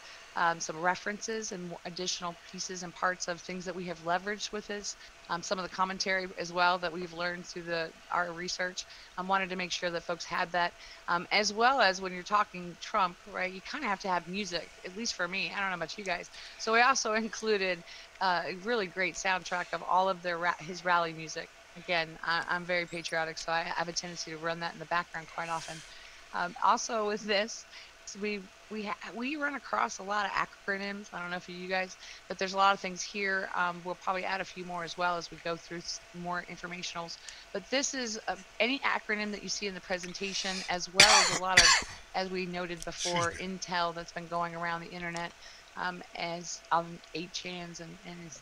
some references and additional pieces and parts of things that we have leveraged with this. Some of the commentary as well that we've learned through our research. I wanted to make sure that folks had that, as well as when you're talking Trump, right? You kind of have to have music, at least for me. I don't know about you guys. So we also included a really great soundtrack of all of his rally music. Again, I'm very patriotic, so I have a tendency to run that in the background quite often. Also with this, we run across a lot of acronyms. I don't know for you guys, but there's a lot of things here. We'll probably add a few more as well as we go through more informationals. But this is any acronym that you see in the presentation, as well as a lot of, as we noted before, intel that's been going around the internet, as on 8chans and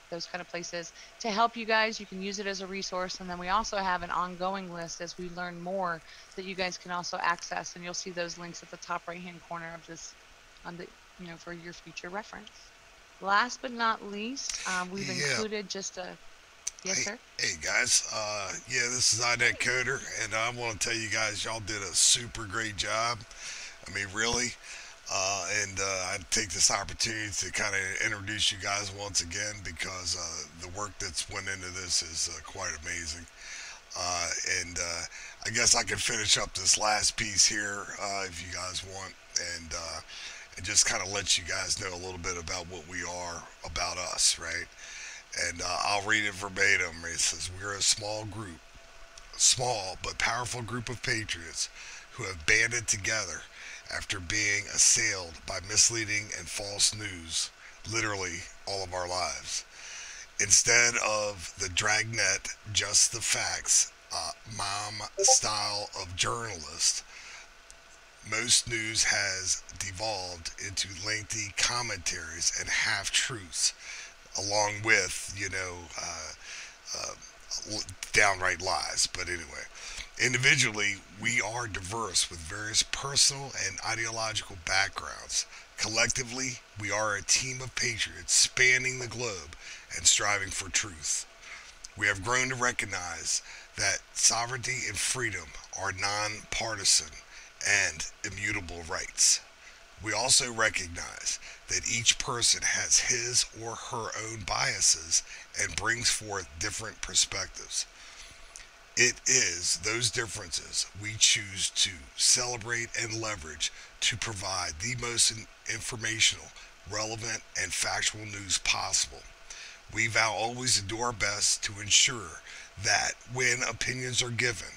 those kind of places to help you guys. You can use it as a resource, and then we also have an ongoing list as we learn more that you guys can also access, and you'll see those links at the top right hand corner of this for your future reference. Last but not least, we've included just a sir. Hey guys, this is iNet Coder, and I want to tell you guys, y'all did a super great job. I mean, really. And I take this opportunity to kind of introduce you guys once again because the work that's went into this is quite amazing. Uh, and I guess I can finish up this last piece here if you guys want, and just kind of let you guys know a little bit about what we are, about us, right? And I'll read it verbatim. It says, "We're a small but powerful group of patriots who have banded together after being assailed by misleading and false news literally all of our lives. Instead of the dragnet, just the facts, mom style of journalist, most news has devolved into lengthy commentaries and half truths, along with, downright lies. But anyway, individually, we are diverse with various personal and ideological backgrounds. Collectively, we are a team of patriots spanning the globe and striving for truth. We have grown to recognize that sovereignty and freedom are nonpartisan and immutable rights. We also recognize that each person has his or her own biases and brings forth different perspectives. It is those differences we choose to celebrate and leverage to provide the most informational, relevant, and factual news possible. We vow always to do our best to ensure that when opinions are given,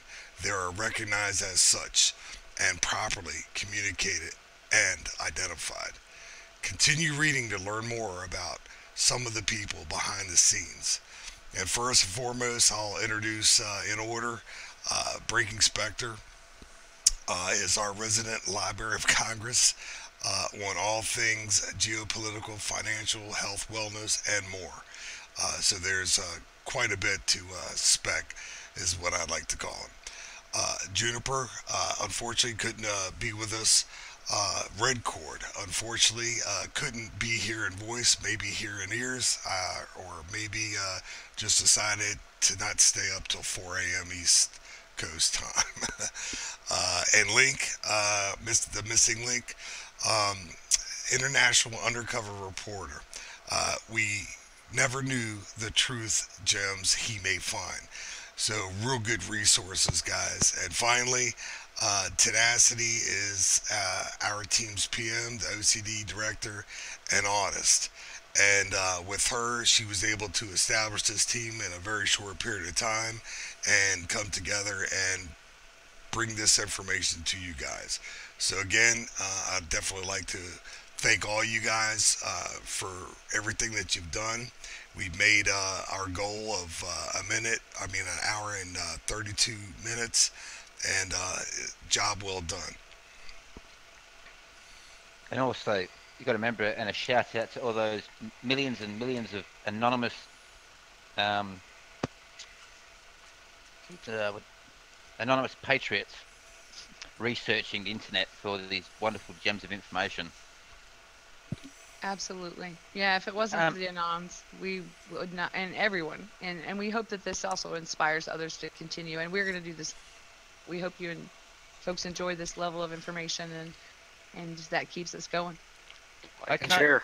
they are recognized as such and properly communicated and identified. Continue reading to learn more about some of the people behind the scenes. And first and foremost, I'll introduce in order Breaking Spectre is our resident Library of Congress on all things geopolitical, financial, health, wellness, and more. So there's quite a bit to spec, is what I'd like to call him. Juniper, unfortunately, couldn't be with us. Red Cord, unfortunately, couldn't be here in voice, maybe here in ears, or maybe just decided to not stay up till 4 a.m. East Coast time. And Link, the missing Link, international undercover reporter. We never knew the truth gems he may find. So, real good resources, guys. And finally, Tenacity is our team's PM, the OCD director, and artist. And with her, she was able to establish this team in a very short period of time and come together and bring this information to you guys. So, again, I'd definitely like to thank all you guys for everything that you've done. We made our goal of an hour and 32 minutes, and job well done. And also, you got to remember, and a shout out to all those millions and millions of anonymous anonymous patriots researching the internet for these wonderful gems of information. Absolutely. Yeah, if it wasn't for the Anons, we would not, and everyone. And we hope that this also inspires others to continue. And we're going to do this. We hope you and folks enjoy this level of information, and that keeps us going. Like and share.